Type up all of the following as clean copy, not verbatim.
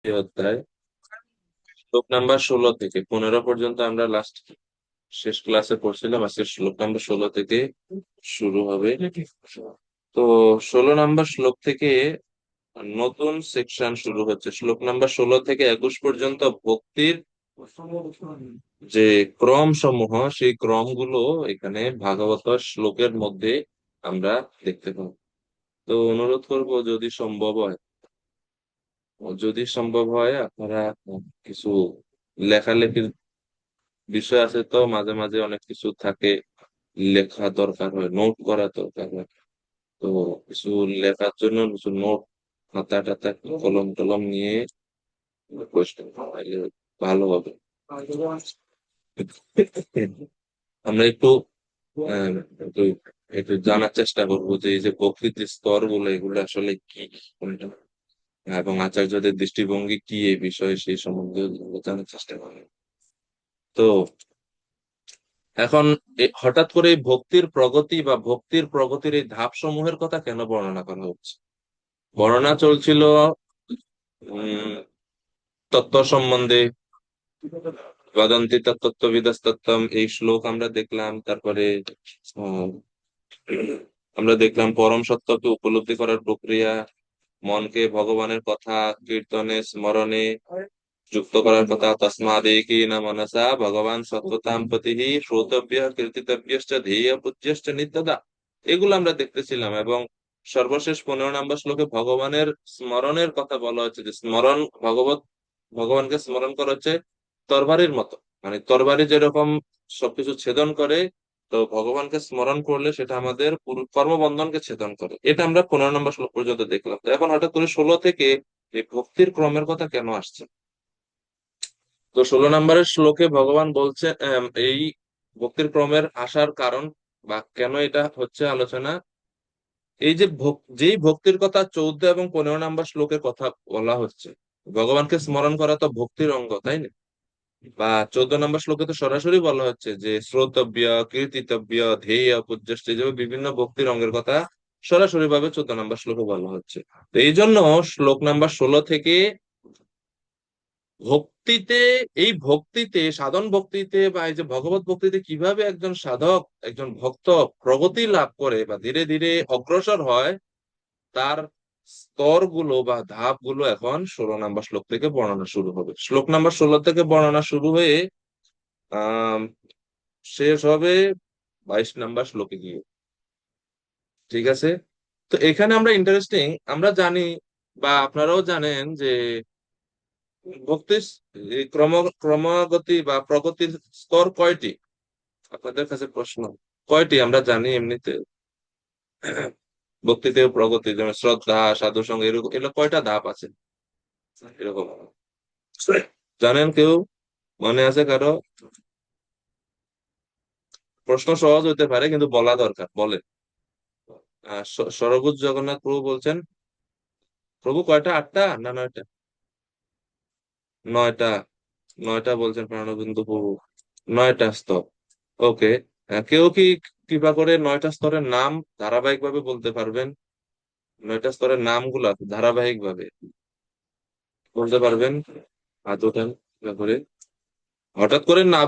অধ্যায় শ্লোক নাম্বার 16 থেকে 15 পর্যন্ত আমরা লাস্ট শেষ ক্লাসে পড়ছিলাম। আজকে শ্লোক নাম্বার 16 থেকে শুরু হবে। তো 16 নাম্বার শ্লোক থেকে নতুন সেকশন শুরু হচ্ছে। শ্লোক নাম্বার 16 থেকে 21 পর্যন্ত ভক্তির যে ক্রম সমূহ, সেই ক্রমগুলো এখানে ভাগবত শ্লোকের মধ্যে আমরা দেখতে পাবো। তো অনুরোধ করব, যদি সম্ভব হয় আপনারা কিছু লেখালেখির বিষয় আছে, তো মাঝে মাঝে অনেক কিছু থাকে, লেখা দরকার হয়, নোট করা দরকার হয়। তো কিছু লেখার জন্য কিছু নোট, খাতা টাতা, কলম টলম নিয়ে কোয়েশ্চেন পাইলে ভালো হবে। আমরা আহ, একটু একটু জানার চেষ্টা করবো যে এই যে প্রকৃতির স্তর গুলো, এগুলো আসলে কি, কোনটা, এবং আচার্যদের দৃষ্টিভঙ্গি কি এই বিষয়ে, সেই সম্বন্ধে জানার চেষ্টা করবো। তো এখন হঠাৎ করে এই ভক্তির প্রগতি বা ভক্তির প্রগতির এই ধাপ সমূহের কথা কেন বর্ণনা করা হচ্ছে? বর্ণনা চলছিল উম তত্ত্ব সম্বন্ধে, বদন্তি তত্ত্ববিদস্তত্ত্বম, এই শ্লোক আমরা দেখলাম। তারপরে আহ, আমরা দেখলাম পরম সত্যকে উপলব্ধি করার প্রক্রিয়া, মনকে ভগবানের কথা কীর্তনে স্মরণে যুক্ত করার কথা। তস্মাদেকি না মনসা ভগবান সত্ত্বতাম প্রতিহি শ্রোতব্য কীর্তিতব্যশ্চ ধ্যেয় পূজ্যশ্চ নিত্যদা, এগুলো আমরা দেখতেছিলাম। এবং সর্বশেষ 15 নম্বর শ্লোকে ভগবানের স্মরণের কথা বলা হচ্ছে, যে স্মরণ, ভগবানকে স্মরণ করা হচ্ছে তরবারির মতো, মানে তরবারি যেরকম সবকিছু ছেদন করে, তো ভগবানকে স্মরণ করলে সেটা আমাদের পুরো কর্মবন্ধনকে ছেদন করে। এটা আমরা 15 নম্বর শ্লোক পর্যন্ত দেখলাম। তো এখন হঠাৎ করে 16 থেকে এই ভক্তির ক্রমের কথা কেন আসছে? তো 16 নম্বরের শ্লোকে ভগবান বলছে এই ভক্তির ক্রমের আসার কারণ বা কেন এটা হচ্ছে আলোচনা। এই যে যেই ভক্তির কথা 14 এবং 15 নম্বর শ্লোকের কথা বলা হচ্ছে, ভগবানকে স্মরণ করা তো ভক্তির অঙ্গ, তাই না? বা 14 নম্বর শ্লোকে তো সরাসরি বলা হচ্ছে যে শ্রোতব্য, কীর্তিতব্য, ধ্যেয় পূজ্যশ্চ, যেভাবে বিভিন্ন ভক্তির অঙ্গের কথা সরাসরি ভাবে 14 নম্বর শ্লোকে বলা হচ্ছে। তো এই জন্য শ্লোক নাম্বার 16 থেকে ভক্তিতে, এই ভক্তিতে, সাধন ভক্তিতে বা এই যে ভগবত ভক্তিতে কিভাবে একজন সাধক, একজন ভক্ত প্রগতি লাভ করে বা ধীরে ধীরে অগ্রসর হয়, তার স্তরগুলো বা ধাপগুলো এখন 16 নাম্বার শ্লোক থেকে বর্ণনা শুরু হবে। শ্লোক নাম্বার 16 থেকে বর্ণনা শুরু হয়ে আহ শেষ হবে 22 নাম্বার শ্লোকে গিয়ে। ঠিক আছে? তো এখানে আমরা ইন্টারেস্টিং, আমরা জানি বা আপনারাও জানেন যে ভক্তির এই ক্রমাগতি বা প্রগতির স্তর কয়টি? আপনাদের কাছে প্রশ্ন, কয়টি আমরা জানি এমনিতে? ভক্তিতে প্রগতি, যেমন শ্রদ্ধা, সাধু সঙ্গ, এরকম এগুলো কয়টা ধাপ আছে এরকম জানেন কেউ? মনে আছে কারো? প্রশ্ন সহজ হতে পারে কিন্তু বলা দরকার, বলেন। সরবুজ জগন্নাথ প্রভু বলছেন, প্রভু কয়টা, 8টা না 9টা? 9টা। 9টা বলছেন প্রাণবিন্দু প্রভু, 9টা স্তর। ওকে। কেউ কি কৃপা করে 9টা স্তরের নাম ধারাবাহিক ভাবে বলতে পারবেন? 9টা স্তরের নামগুলা ধারাবাহিক ভাবে বলতে পারবেন? হাত ওঠেন কৃপা করে। হঠাৎ করে না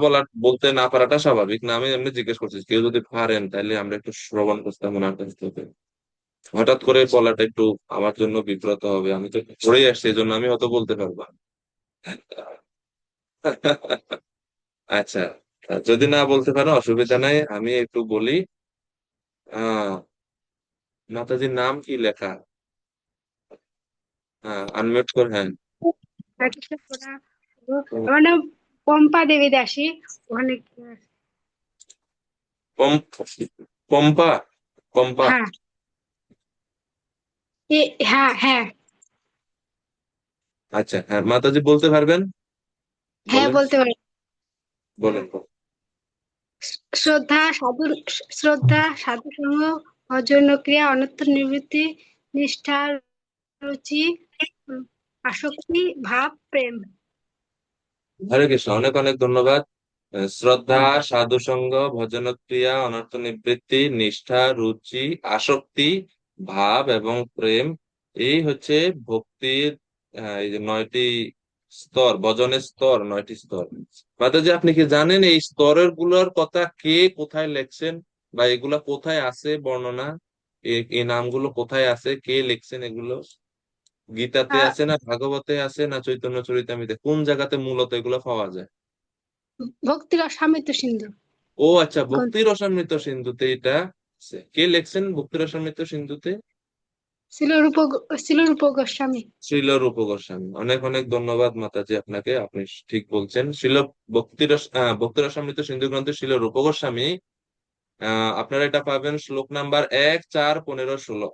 বলতে না পারাটা স্বাভাবিক না, আমি এমনি জিজ্ঞেস করছি, কেউ যদি পারেন তাহলে আমরা একটু শ্রবণ করতাম ওনার কাছ থেকে। হঠাৎ করে বলাটা একটু আমার জন্য বিব্রত হবে, আমি তো পড়েই আসছি, এই জন্য আমি হয়তো বলতে পারবো না। আচ্ছা, যদি না বলতে পারো অসুবিধা নাই, আমি একটু বলি। আহ মাতাজির নাম কি লেখা? হ্যাঁ, আনমিউট করে, হ্যাঁ। আচ্ছা, আমার নাম পম্পা দেবী দাসী। ওখানে পম- পম্পা, পম্পা। হ্যাঁ, হ্যাঁ হ্যাঁ আচ্ছা, হ্যাঁ, মাতাজি বলতে পারবেন? হ্যাঁ বলেন, বলতে পারি। বলেন। শ্রদ্ধা সাধু, শ্রদ্ধা সাধু সঙ্গ, ভজন ক্রিয়া, অনর্থ নিবৃত্তি, নিষ্ঠা, রুচি, উম, আসক্তি, ভাব, প্রেম। হরে কৃষ্ণ, অনেক অনেক ধন্যবাদ। শ্রদ্ধা, সাধু সঙ্গ, ভজন ক্রিয়া, অনর্থ নিবৃত্তি, নিষ্ঠা, রুচি, আসক্তি, ভাব এবং প্রেম, এই হচ্ছে ভক্তির হ্যাঁ, এই যে 9টি স্তর, ভজনের স্তর 9টি স্তর। মাতাজি আপনি কি জানেন এই স্তরের গুলোর কথা কে কোথায় লেখছেন, বা এগুলা কোথায় আছে বর্ণনা? এই নামগুলো কোথায় আছে, কে লিখছেন এগুলো? গীতাতে আহ, আছে না, ভাগবতে আছে না, চৈতন্য চরিতামিতে, কোন জায়গাতে মূলত এগুলো পাওয়া যায়? ভক্তির অসামিত সিন্ধু ও আচ্ছা, গ্রন্থ। ভক্তি রসামৃত সিন্ধুতে এটা আছে। কে লেখছেন ভক্তি রসামৃত সিন্ধুতে? ছিল রূপ গোস্বামী। শ্রীল রূপ গোস্বামী। অনেক অনেক ধন্যবাদ মাতাজি আপনাকে, আপনি ঠিক বলছেন। ভক্তি রসামৃত সিন্ধু গ্রন্থে শ্রীল রূপ গোস্বামী, আপনারা এটা পাবেন শ্লোক নাম্বার 1, 4, 15, 16।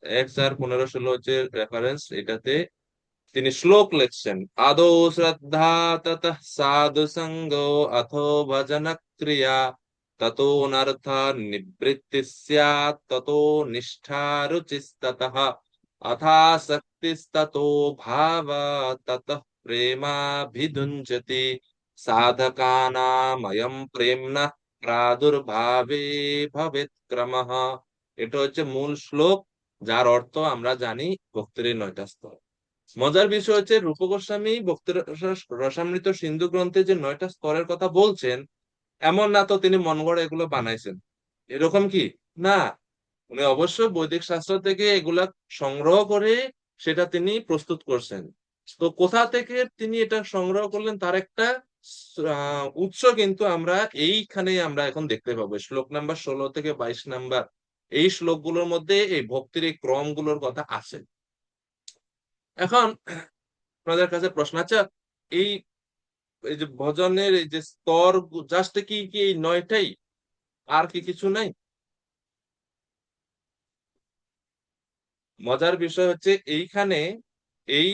1, 4, 15, 16 হচ্ছে রেফারেন্স এটাতে। তিনি শ্লোক লিখছেন, আদৌ শ্রদ্ধা ততঃ সাধু সঙ্গ অথো ভজন ক্রিয়া ততো অনর্থ নিবৃত্তি স্যাৎ ততো নিষ্ঠা রুচিস্ততঃ অথাসক্তিস্ততো ভাব ততঃ প্রেমাভিদুঞ্জতি সাধকানাময়ং প্রেম্নঃ প্রাদুর্ভাবে ভবেৎ ক্রমঃ। এটা হচ্ছে মূল শ্লোক, যার অর্থ আমরা জানি ভক্তির এই 9টা স্তর। মজার বিষয় হচ্ছে রূপ গোস্বামী ভক্তি রসামৃত সিন্ধু গ্রন্থে যে 9টা স্তরের কথা বলছেন, এমন না তো তিনি মন গড়া এগুলো বানাইছেন, এরকম কি না। উনি অবশ্যই বৈদিক শাস্ত্র থেকে এগুলা সংগ্রহ করে সেটা তিনি প্রস্তুত করছেন। তো কোথা থেকে তিনি এটা সংগ্রহ করলেন তার একটা উৎস কিন্তু আমরা এইখানেই আমরা এখন দেখতে পাবো। শ্লোক নাম্বার 16 থেকে 22 নাম্বার এই শ্লোকগুলোর মধ্যে এই ভক্তির এই ক্রমগুলোর কথা আছে। এখন আপনাদের কাছে প্রশ্ন, আচ্ছা এই এই যে ভজনের এই যে স্তর, জাস্ট কি কি এই 9টাই, আর কি কিছু নাই? মজার বিষয় হচ্ছে এইখানে এই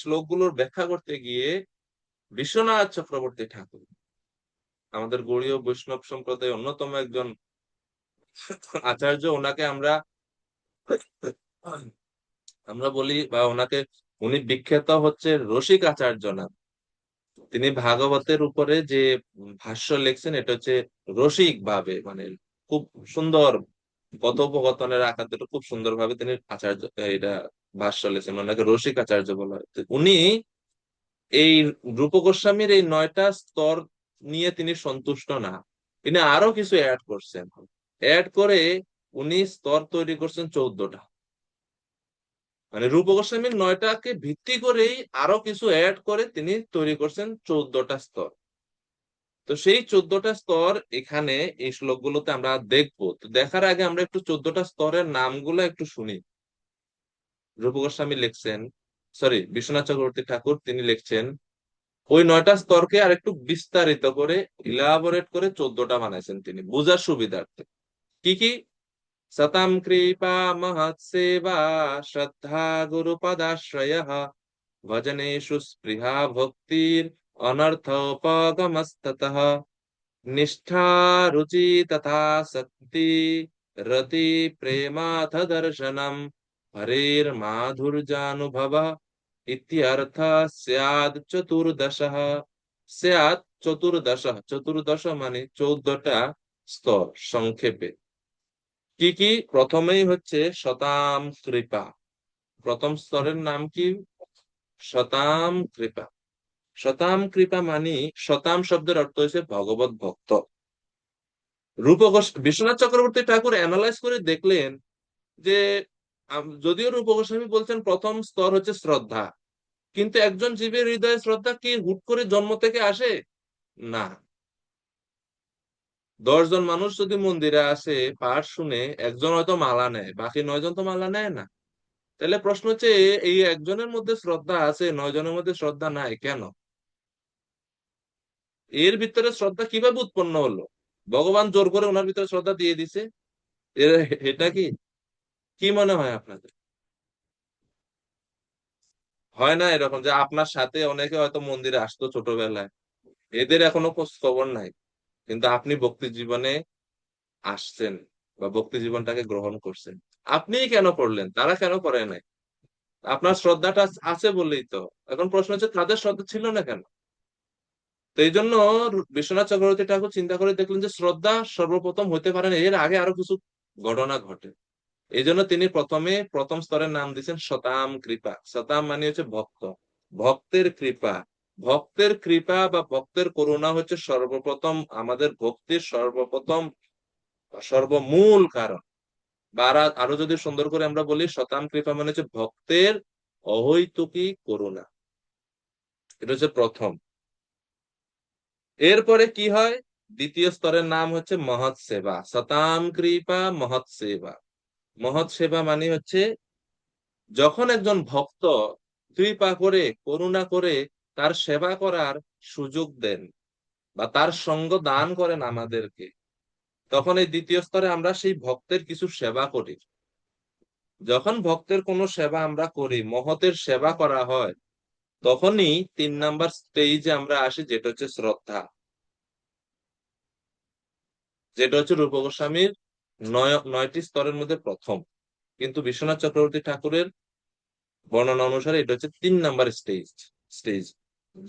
শ্লোকগুলোর ব্যাখ্যা করতে গিয়ে বিশ্বনাথ চক্রবর্তী ঠাকুর, আমাদের গৌড়ীয় বৈষ্ণব সম্প্রদায়ের অন্যতম একজন আচার্য, ওনাকে আমরা আমরা বলি, বা ওনাকে, উনি বিখ্যাত হচ্ছে রসিক আচার্য নাম। তিনি ভাগবতের উপরে যে ভাষ্য লিখছেন এটা হচ্ছে রসিক ভাবে, মানে খুব সুন্দর কথোপকথনের আকারে খুব সুন্দর ভাবে তিনি আচার্য এটা ভাষ্য লিখছেন, ওনাকে রসিক আচার্য বলা হয়। তো উনি এই রূপ গোস্বামীর এই 9টা স্তর নিয়ে তিনি সন্তুষ্ট না, তিনি আরো কিছু অ্যাড করছেন। অ্যাড করে উনি স্তর তৈরি করছেন 14টা। মানে রূপ গোস্বামীর 9টাকে ভিত্তি করেই আরো কিছু অ্যাড করে তিনি তৈরি করছেন 14টা স্তর। তো সেই 14টা স্তর এখানে এই শ্লোকগুলোতে আমরা দেখবো। তো দেখার আগে আমরা একটু 14টা স্তরের নামগুলো একটু শুনি। রূপ গোস্বামী লিখছেন, সরি বিশ্বনাথ চক্রবর্তী ঠাকুর তিনি লিখছেন, ওই 9টা স্তরকে আর একটু বিস্তারিত করে ইলাবোরেট করে 14টা বানাইছেন তিনি বুঝার সুবিধার্থে। কি কি? সতাম কৃপা মহৎ সেবা শ্রদ্ধা গুরুপদাশ্রয় ভজনেষু স্পৃহা ভক্তির অনর্থোপগমস্ততঃ निष्ठा रुचि तथा शक्ति रति प्रेमाथ दर्शनम हरेर्माधुर्यानुभव इत्यर्थ स्याद् चतुर्दशः। স্যাদ চতুর্দশ, চতুর্দশ মানে 14টা স্তর সংক্ষেপে। কি কি? প্রথমেই হচ্ছে শতাম কৃপা। প্রথম স্তরের নাম কি? শতাম কৃপা। শতাম কৃপা মানে, শতাম শব্দের অর্থ হচ্ছে ভগবত ভক্ত। বিশ্বনাথ চক্রবর্তী ঠাকুর অ্যানালাইজ করে দেখলেন যে যদিও রূপ গোস্বামী বলছেন প্রথম স্তর হচ্ছে শ্রদ্ধা, কিন্তু একজন জীবের হৃদয়ে শ্রদ্ধা কি হুট করে জন্ম থেকে আসে? না। 10 জন মানুষ যদি মন্দিরে আসে পাঠ শুনে, একজন হয়তো মালা নেয়, বাকি 9 জন তো মালা নেয় না। তাহলে প্রশ্ন হচ্ছে, এই একজনের মধ্যে শ্রদ্ধা আছে, 9 জনের মধ্যে শ্রদ্ধা নাই কেন? এর ভিতরে শ্রদ্ধা কিভাবে উৎপন্ন হলো? ভগবান জোর করে ওনার ভিতরে শ্রদ্ধা দিয়ে দিছে? এটা কি, কি মনে হয় আপনাদের? হয় না এরকম যে আপনার সাথে অনেকে হয়তো মন্দিরে আসতো ছোটবেলায়, এদের এখনো খোঁজ খবর নাই, কিন্তু আপনি ভক্তি জীবনে আসছেন বা ভক্তি জীবনটাকে গ্রহণ করছেন, আপনি কেন করলেন, তারা কেন করে নাই? আপনার শ্রদ্ধাটা আছে বললেই তো। এখন প্রশ্ন হচ্ছে তাদের শ্রদ্ধা ছিল না কেন? তো এই জন্য বিশ্বনাথ চক্রবর্তী ঠাকুর চিন্তা করে দেখলেন যে শ্রদ্ধা সর্বপ্রথম হতে পারে না, এর আগে আরো কিছু ঘটনা ঘটে। এই জন্য তিনি প্রথম স্তরের নাম দিয়েছেন শতাম কৃপা। শতাম মানে হচ্ছে ভক্ত, ভক্তের কৃপা। ভক্তের কৃপা বা ভক্তের করুণা হচ্ছে সর্বপ্রথম আমাদের ভক্তির সর্বপ্রথম সর্বমূল কারণ। বা আরো যদি সুন্দর করে আমরা বলি, শতাম কৃপা মানে হচ্ছে ভক্তের অহৈতুকী করুণা। এটা হচ্ছে প্রথম। এরপরে কি হয়, দ্বিতীয় স্তরের নাম হচ্ছে মহৎ সেবা। শতাম কৃপা মহৎ সেবা। মহৎ সেবা মানে হচ্ছে যখন একজন ভক্ত কৃপা করে করুণা করে তার সেবা করার সুযোগ দেন বা তার সঙ্গ দান করেন আমাদেরকে, তখন এই দ্বিতীয় স্তরে আমরা সেই ভক্তের কিছু সেবা করি। যখন ভক্তের কোনো সেবা আমরা করি, মহতের সেবা করা হয়, তখনই 3 নাম্বার স্টেজে আমরা আসি, যেটা হচ্ছে শ্রদ্ধা। যেটা হচ্ছে রূপ গোস্বামীর 9টি স্তরের মধ্যে প্রথম, কিন্তু বিশ্বনাথ চক্রবর্তী ঠাকুরের বর্ণনা অনুসারে এটা হচ্ছে 3 নাম্বার স্টেজ।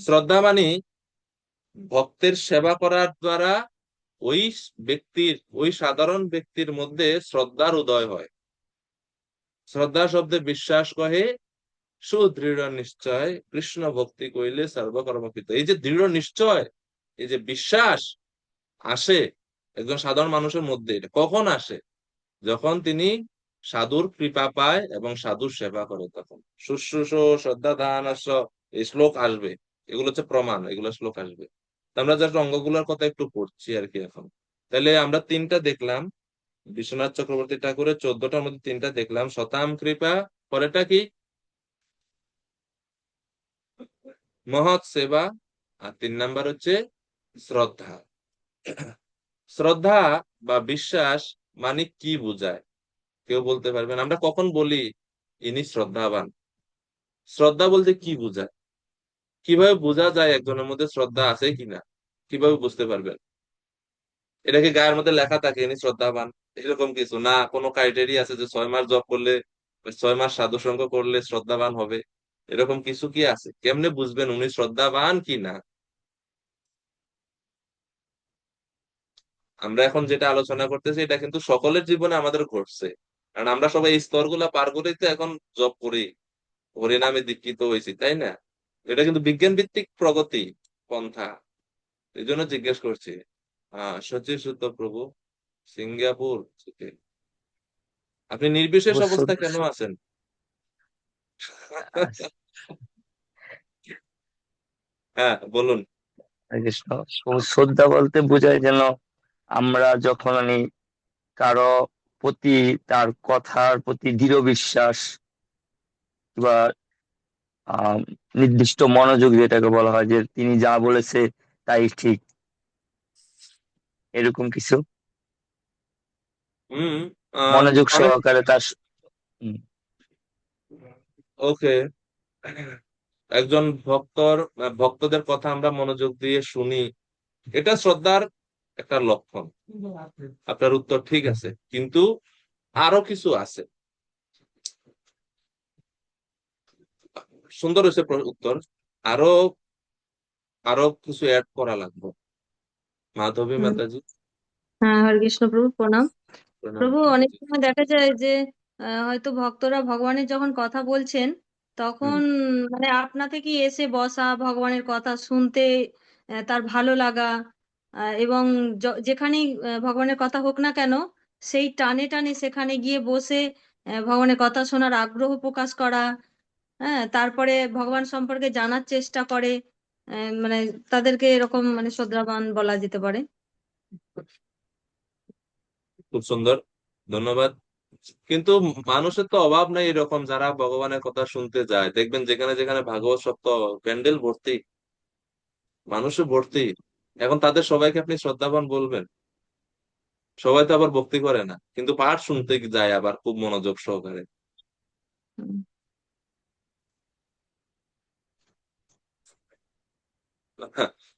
শ্রদ্ধা মানে ভক্তের সেবা করার দ্বারা ওই ওই সাধারণ ব্যক্তির মধ্যে শ্রদ্ধার উদয় হয়। শ্রদ্ধা শব্দে বিশ্বাস কহে সুদৃঢ় নিশ্চয়, কৃষ্ণ ভক্তি কইলে সর্বকর্মকৃত। এই যে দৃঢ় নিশ্চয়, এই যে বিশ্বাস আসে একজন সাধারণ মানুষের মধ্যে, এটা কখন আসে? যখন তিনি সাধুর কৃপা পায় এবং সাধুর সেবা করে, তখন শুশ্রূষ শ্রদ্ধা দান এই শ্লোক আসবে। এগুলো হচ্ছে প্রমাণ, এগুলো শ্লোক আসবে। তো আমরা জাস্ট অঙ্গগুলোর কথা একটু পড়ছি আর কি এখন। তাহলে আমরা 3টা দেখলাম, বিশ্বনাথ চক্রবর্তী ঠাকুরের 14টার মধ্যে 3টা দেখলাম। শতাম কৃপা, পরেরটা কি? মহৎ সেবা। আর 3 নাম্বার হচ্ছে শ্রদ্ধা। শ্রদ্ধা বা বিশ্বাস মানে কি বোঝায়, কেউ বলতে পারবেন? আমরা কখন বলি ইনি শ্রদ্ধাবান? শ্রদ্ধা বলতে কি বোঝায়? কিভাবে বোঝা যায় একজনের মধ্যে শ্রদ্ধা আছে কিনা? কিভাবে বুঝতে পারবেন? এটা কি গায়ের মধ্যে লেখা থাকে ইনি শ্রদ্ধাবান? এরকম কিছু না, কোনো ক্রাইটেরিয়া আছে যে 6 মাস জব করলে, 6 মাস সাধু সঙ্গ করলে শ্রদ্ধাবান হবে? এরকম কিছু কি আছে? কেমনে বুঝবেন উনি শ্রদ্ধাবান কি না? আমরা এখন যেটা আলোচনা করতেছি এটা কিন্তু সকলের জীবনে আমাদের ঘটছে, কারণ আমরা সবাই এই স্তরগুলা পার করেই তো এখন জব করি, হরিনামে দীক্ষিত হয়েছি, তাই না? এটা কিন্তু বিজ্ঞান ভিত্তিক প্রগতি পন্থা। এই জন্য জিজ্ঞেস করছি। সচিব শুদ্ধ প্রভু, সিঙ্গাপুর থেকে। আপনি নির্বিশেষ অবস্থা কেন আছেন? হ্যাঁ, বলুন। কৃষ্ণ, শ্রদ্ধা বলতে বোঝায় যেন আমরা যখন কারো প্রতি, তার কথার প্রতি দৃঢ় বিশ্বাস বা আহ নির্দিষ্ট মনোযোগ, যেটাকে বলা হয় যে তিনি যা বলেছে তাই ঠিক, এরকম কিছু হুম। মনোযোগ অনেক। সহকারে তার হুম, ওকে। একজন ভক্তদের কথা আমরা মনোযোগ দিয়ে শুনি, এটা শ্রদ্ধার একটা লক্ষণ। আপনার উত্তর ঠিক আছে, কিন্তু আরো কিছু আছে। সুন্দর হয়েছে উত্তর। আরো আরো কিছু অ্যাড করা লাগবে। মাধবী হুম। মাতাজি, হ্যাঁ, হরে কৃষ্ণ প্রভু প্রণাম। প্রণাম। প্রভু, অনেক সময় দেখা যায় যে হয়তো ভক্তরা ভগবানের যখন কথা বলছেন, হুম। তখন মানে আপনা থেকেই এসে বসা, ভগবানের কথা শুনতে তার ভালো লাগা, এবং যেখানেই ভগবানের কথা হোক না কেন, সেই টানে টানে সেখানে গিয়ে বসে ভগবানের কথা শোনার আগ্রহ প্রকাশ করা। হ্যাঁ, তারপরে ভগবান সম্পর্কে জানার চেষ্টা করে। মানে তাদেরকে এরকম মানে শ্রদ্ধাবান বলা যেতে পারে। খুব সুন্দর, ধন্যবাদ। কিন্তু মানুষের তো অভাব নাই এরকম যারা ভগবানের কথা শুনতে যায়। দেখবেন যেখানে যেখানে ভাগবত সপ্তাহ, প্যান্ডেল ভর্তি, মানুষও ভর্তি। এখন তাদের সবাইকে আপনি শ্রদ্ধাবান বলবেন? সবাই তো আবার ভক্তি করে না, কিন্তু পাঠ শুনতে যায় আবার খুব মনোযোগ সহকারে। হুম।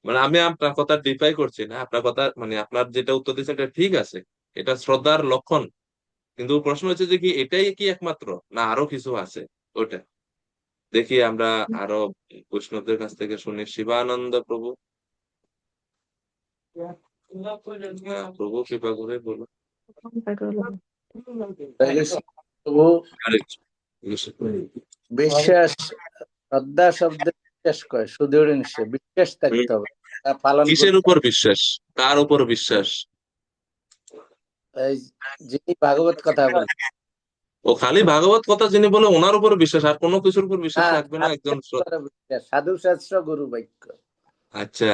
মানে আমি আপনার কথা ডিফাই করছি না, আপনার কথা মানে আপনার যেটা উত্তর দিচ্ছেন এটা ঠিক আছে, এটা শ্রদ্ধার লক্ষণ। কিন্তু প্রশ্ন হচ্ছে যে কি এটাই কি একমাত্র, না আরো কিছু আছে? ওটা দেখি আমরা আরো বৈষ্ণবদের কাছ থেকে শুনি। শিবানন্দ প্রভু, প্রভু কৃপা করে বলুন। তাকে বলা হয়। প্রভু আরেক- বিশ্বাস, শ্রদ্ধা শব্দে বিশ্বাস করে, সুদৃঢ় নিশ্চয় বিশ্বাস থাকতে হবে, তা পালন কিসের করতে উপর হবে। বিশ্বাস? কার উপর বিশ্বাস? এই যিনি ভাগবত কথা বলেন, ও খালি ভাগবত কথা যিনি বলে ওনার উপর বিশ্বাস, আর কোনো কিছুর উপর বিশ্বাস হ্যাঁ, রাখবে না একজন বিশ্বাস, সাধু শাস্ত্র গুরু বাক্য আচ্ছা, আচ্ছা,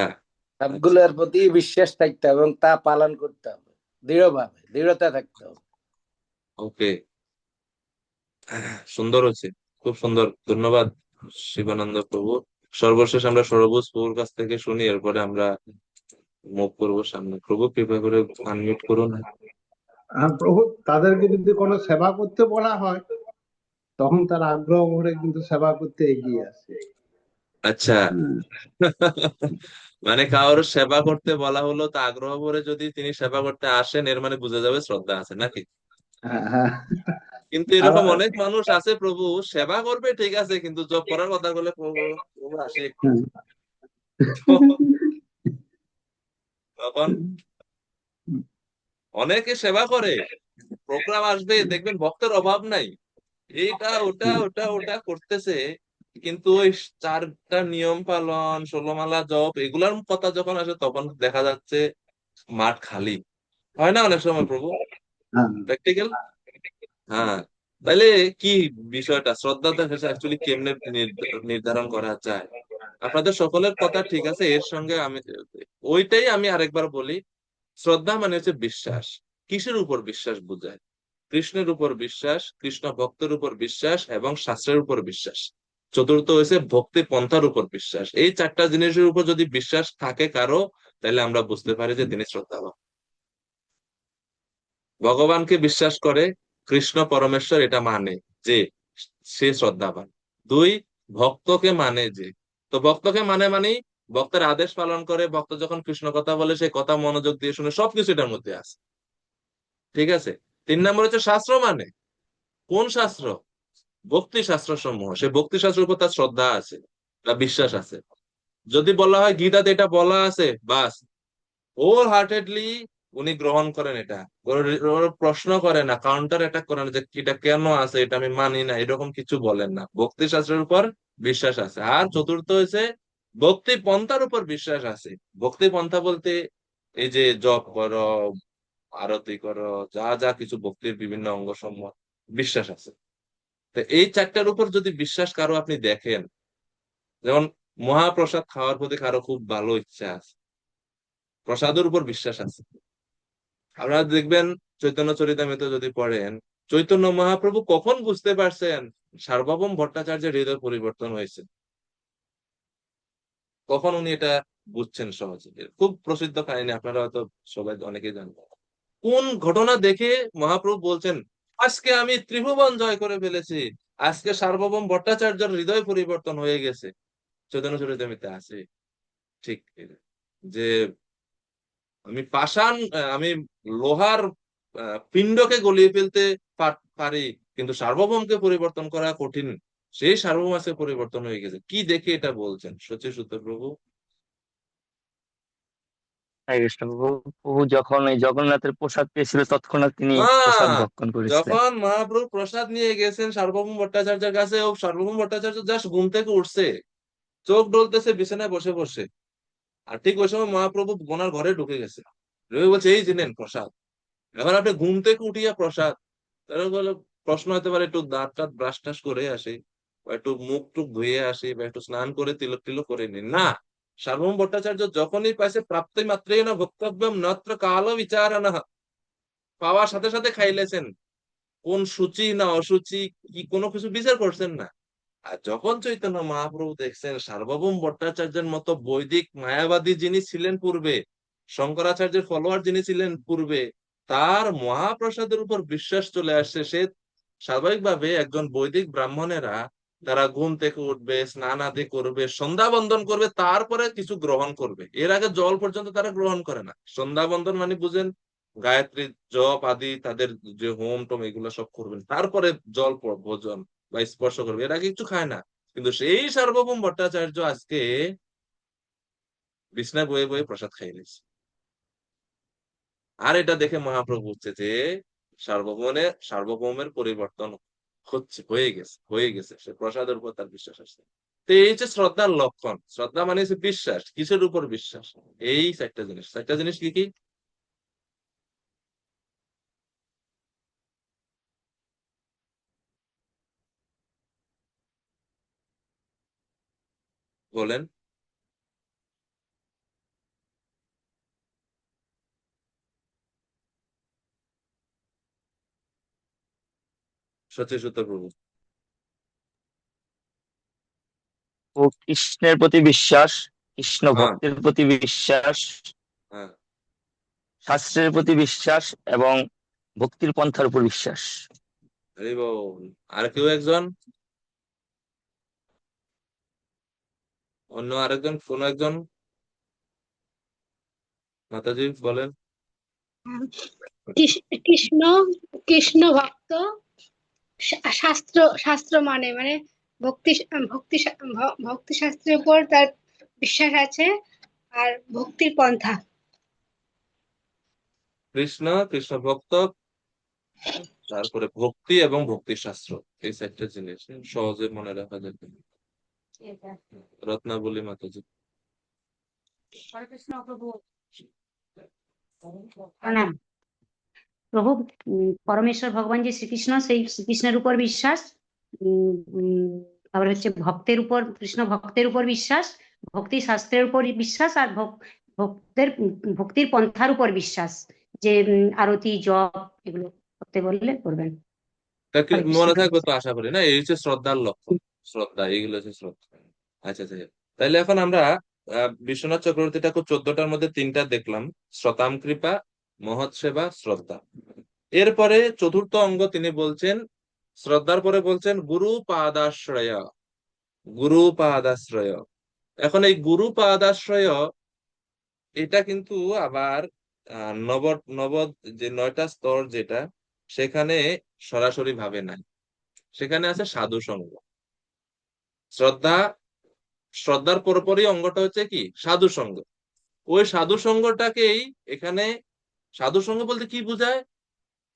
সবগুলোর প্রতি বিশ্বাস থাকতে হবে এবং তা পালন করতে হবে দৃঢ়ভাবে, দৃঢ়তা থাকতে হবে। ওকে, সুন্দর হচ্ছে, খুব সুন্দর, ধন্যবাদ শিবানন্দ প্রভু। সর্বশেষ আমরা সরবুজ প্রভুর কাছ থেকে শুনি, এরপরে আমরা মুভ করবো সামনে। প্রভু কৃপা করে আনমিউট করুন। প্রভু, তাদেরকে যদি কোনো সেবা করতে বলা হয় তখন তার আগ্রহ ভরে কিন্তু সেবা করতে এগিয়ে আসে। আচ্ছা, মানে কারোর সেবা করতে বলা হলো, তা আগ্রহ ভরে যদি তিনি সেবা করতে আসেন, এর মানে বোঝা যাবে শ্রদ্ধা আছে নাকি? হ্যাঁ, হ্যাঁ। কিন্তু এরকম আবার অনেক মানুষ আছে প্রভু, সেবা করবে ঠিক আছে, কিন্তু জব করার কথা বলে প্রভু প্রভু আসে একটু। তো তখন অনেকে সেবা করে, প্রোগ্রাম আসবে দেখবেন ভক্তের অভাব নাই, এইটা ওটা ওটা ওটা করতেছে, কিন্তু ওই 4টা নিয়ম পালন, 16 মালা জপ, এগুলার কথা যখন আসে তখন দেখা যাচ্ছে মাঠ খালি। হয় না অনেক সময় প্রভু? হ্যাঁ, প্র্যাকটিক্যাল। হ্যাঁ, তাইলে কি বিষয়টা শ্রদ্ধাটা অ্যাকচুয়ালি কেমনে নির্ধারণ করা যায়? আপনাদের সকলের কথা ঠিক আছে, এর সঙ্গে আমি ওইটাই আমি আরেকবার বলি, শ্রদ্ধা মানে হচ্ছে বিশ্বাস। কিসের উপর বিশ্বাস বোঝায়? কৃষ্ণের উপর বিশ্বাস, কৃষ্ণ ভক্তের উপর বিশ্বাস এবং শাস্ত্রের উপর বিশ্বাস। চতুর্থ হয়েছে ভক্তি পন্থার উপর বিশ্বাস। এই 4টা জিনিসের উপর যদি বিশ্বাস থাকে কারো, তাহলে আমরা বুঝতে পারি যে তিনি শ্রদ্ধাবান। ভগবানকে বিশ্বাস করে, কৃষ্ণ পরমেশ্বর এটা মানে যে সে শ্রদ্ধাবান। 2, ভক্তকে মানে যে, তো ভক্তকে মানে ভক্তের আদেশ পালন করে, ভক্ত যখন কৃষ্ণ কথা বলে সেই কথা মনোযোগ দিয়ে শুনে, সবকিছু এটার মধ্যে আছে, ঠিক আছে। 3 নম্বর হচ্ছে শাস্ত্র মানে, কোন শাস্ত্র? ভক্তি শাস্ত্র সমূহ, সে ভক্তি শাস্ত্রের উপর তার শ্রদ্ধা আছে, তার বিশ্বাস আছে। যদি বলা হয় গীতাতে এটা বলা আছে, বাস হোল হার্টেডলি উনি গ্রহণ করেন, এটা ওর প্রশ্ন করে না, কাউন্টার অ্যাটাক করেন যে এটা কেন আছে, এটা আমি মানি না, এরকম কিছু বলেন না, ভক্তি শাস্ত্রের উপর বিশ্বাস আছে। আর চতুর্থ হয়েছে ভক্তি পন্থার উপর বিশ্বাস আছে। ভক্তি পন্থা বলতে এই যে জপ করো, আরতি করো, যা যা কিছু ভক্তির বিভিন্ন অঙ্গ সমূহ, বিশ্বাস আছে। তো এই 4টার উপর যদি বিশ্বাস কারো আপনি দেখেন, যেমন মহাপ্রসাদ খাওয়ার প্রতি কারো খুব ভালো ইচ্ছা আছে, প্রসাদের উপর বিশ্বাস আছে। আপনারা দেখবেন চৈতন্য চরিতামৃত যদি পড়েন, চৈতন্য মহাপ্রভু কখন বুঝতে পারছেন সার্বভৌম ভট্টাচার্যের হৃদয় পরিবর্তন হয়েছে, কখন উনি এটা বুঝছেন সহজে? খুব প্রসিদ্ধ কাহিনী, আপনারা হয়তো সবাই অনেকেই জানবেন। কোন ঘটনা দেখে মহাপ্রভু বলছেন আজকে আমি ত্রিভুবন জয় করে ফেলেছি, আজকে সার্বভৌম ভট্টাচার্যের হৃদয় পরিবর্তন হয়ে গেছে? চৈতন্য চরিতামৃতে আছে ঠিক যে আমি লোহার পিণ্ডকে গলিয়ে ফেলতে পারি, কিন্তু সার্বভৌমকে পরিবর্তন করা কঠিন, সেই সার্বভৌম আজকে পরিবর্তন হয়ে গেছে। কি দেখে এটা বলছেন সচি সুত প্রভু? হরে কৃষ্ণ। প্রভু প্রভু যখন এই জগন্নাথের প্রসাদ পেয়েছিল তৎক্ষণাৎ তিনি প্রসাদ হ্যাঁ, ভক্ষণ করেছিলেন। যখন মহাপ্রভু প্রসাদ নিয়ে গেছেন সার্বভৌম ভট্টাচার্যের কাছে, ও সার্বভৌম ভট্টাচার্য জাস্ট ঘুম থেকে উঠছে, চোখ ডলতেছে বিছানায় বসে বসে, আর ঠিক ওই সময় মহাপ্রভু ওনার ঘরে ঢুকে গেছে। রবি বলছে এই যে নেন প্রসাদ। এখন আপনি ঘুম থেকে উঠিয়া প্রসাদ, তাহলে বলে প্রশ্ন হতে পারে একটু দাঁত টাত ব্রাশ টাশ করে আসি, বা একটু মুখ টুক ধুয়ে আসি, বা একটু স্নান করে তিলক টিলক করে নিন না। সার্বভৌম ভট্টাচার্য যখনই পাইছে প্রাপ্তি মাত্রেই না ভক্তব্যম নত্র কালো বিচারণা, পাওয়ার সাথে সাথে খাইলেছেন, কোন সূচি না অসুচি কি কোনো কিছু বিচার করছেন না। আর যখন চৈতন্য মহাপ্রভু দেখছেন সার্বভৌম ভট্টাচার্যের মতো বৈদিক মায়াবাদী যিনি ছিলেন পূর্বে, শঙ্করাচার্যের ফলোয়ার যিনি ছিলেন পূর্বে, তার মহাপ্রসাদের উপর বিশ্বাস চলে আসছে। সে স্বাভাবিকভাবে একজন বৈদিক ব্রাহ্মণেরা তারা ঘুম থেকে উঠবে, স্নান আদি করবে, সন্ধ্যা বন্দন করবে, তারপরে কিছু গ্রহণ করবে, এর আগে জল পর্যন্ত তারা গ্রহণ করে না। সন্ধ্যা বন্দন মানে বুঝেন, গায়ত্রী জপ আদি তাদের যে হোম টোম এগুলো সব করবেন, তারপরে জল ভোজন বা স্পর্শ করবে, এর আগে কিছু খায় না। কিন্তু সেই সার্বভৌম ভট্টাচার্য আজকে বিছনায় বয়ে বয়ে প্রসাদ খাইয়েছে। আর এটা দেখে মহাপ্রভু বুঝছে যে সার্বভৌমের পরিবর্তন হয়ে গেছে সে প্রসাদের উপর তার বিশ্বাস আসছে। তো এই হচ্ছে শ্রদ্ধার লক্ষণ। শ্রদ্ধা মানে হচ্ছে বিশ্বাস। কিসের উপর বিশ্বাস? এই চারটা জিনিস কি কি বলেন? সচিশুত প্রভু। ও কৃষ্ণের প্রতি বিশ্বাস, কৃষ্ণ হ্যাঁ, ভক্তের প্রতি বিশ্বাস, হ্যাঁ। শাস্ত্রের প্রতি বিশ্বাস এবং ভক্তির পন্থার উপর বিশ্বাস। হরি বল। আর কেউ একজন, অন্য আরেকজন, কোন একজন মাতাজি বলেন। কৃষ্ণ কৃষ্ণ ভক্ত, শাস্ত্র শাস্ত্র মানে মানে ভক্তি ভক্তি ভক্তি শাস্ত্রের উপর তার বিশ্বাস আছে, আর ভক্তির পন্থা। কৃষ্ণ ভক্ত, তারপরে ভক্তি এবং ভক্তি শাস্ত্র, এই চারটা জিনিস সহজে মনে রাখা যাবে। রত্নাবলী মাতাজি। প্রণাম প্রভু। পরমেশ্বর ভগবান যে শ্রীকৃষ্ণ, সেই শ্রীকৃষ্ণের উপর বিশ্বাস, তারপরে হচ্ছে ভক্তের উপর, কৃষ্ণ ভক্তের উপর বিশ্বাস, ভক্তি শাস্ত্রের উপর বিশ্বাস, আর ভক্তির পন্থার উপর বিশ্বাস, যে আরতি জপ এগুলো করতে বললে করবেন। তা কি হরে কৃষ্ণ। মনে থাকবে তো আশা করি, না? এই হচ্ছে শ্রদ্ধার লক্ষণ। শ্রদ্ধা, এইগুলো হচ্ছে শ্রদ্ধা। আচ্ছা আচ্ছা। তাইলে এখন আমরা বিশ্বনাথ চক্রবর্তী ঠাকুর 14টার মধ্যে 3টা দেখলাম: শ্রতাম কৃপা, মহৎ সেবা, শ্রদ্ধা। এরপরে চতুর্থ অঙ্গ তিনি বলছেন, শ্রদ্ধার পরে বলছেন গুরু পাদাশ্রয়। গুরু পাদাশ্রয়। এখন এই গুরু পাদাশ্রয়, এটা কিন্তু আবার নব নব যে 9টা স্তর যেটা, সেখানে সরাসরি ভাবে নাই, সেখানে আছে সাধু সঙ্গ। শ্রদ্ধা, শ্রদ্ধার পরপরই অঙ্গটা হচ্ছে কি? সাধু সঙ্গ। ওই সাধু সঙ্গটাকেই এখানে, সাধু সঙ্গ বলতে কি বোঝায়,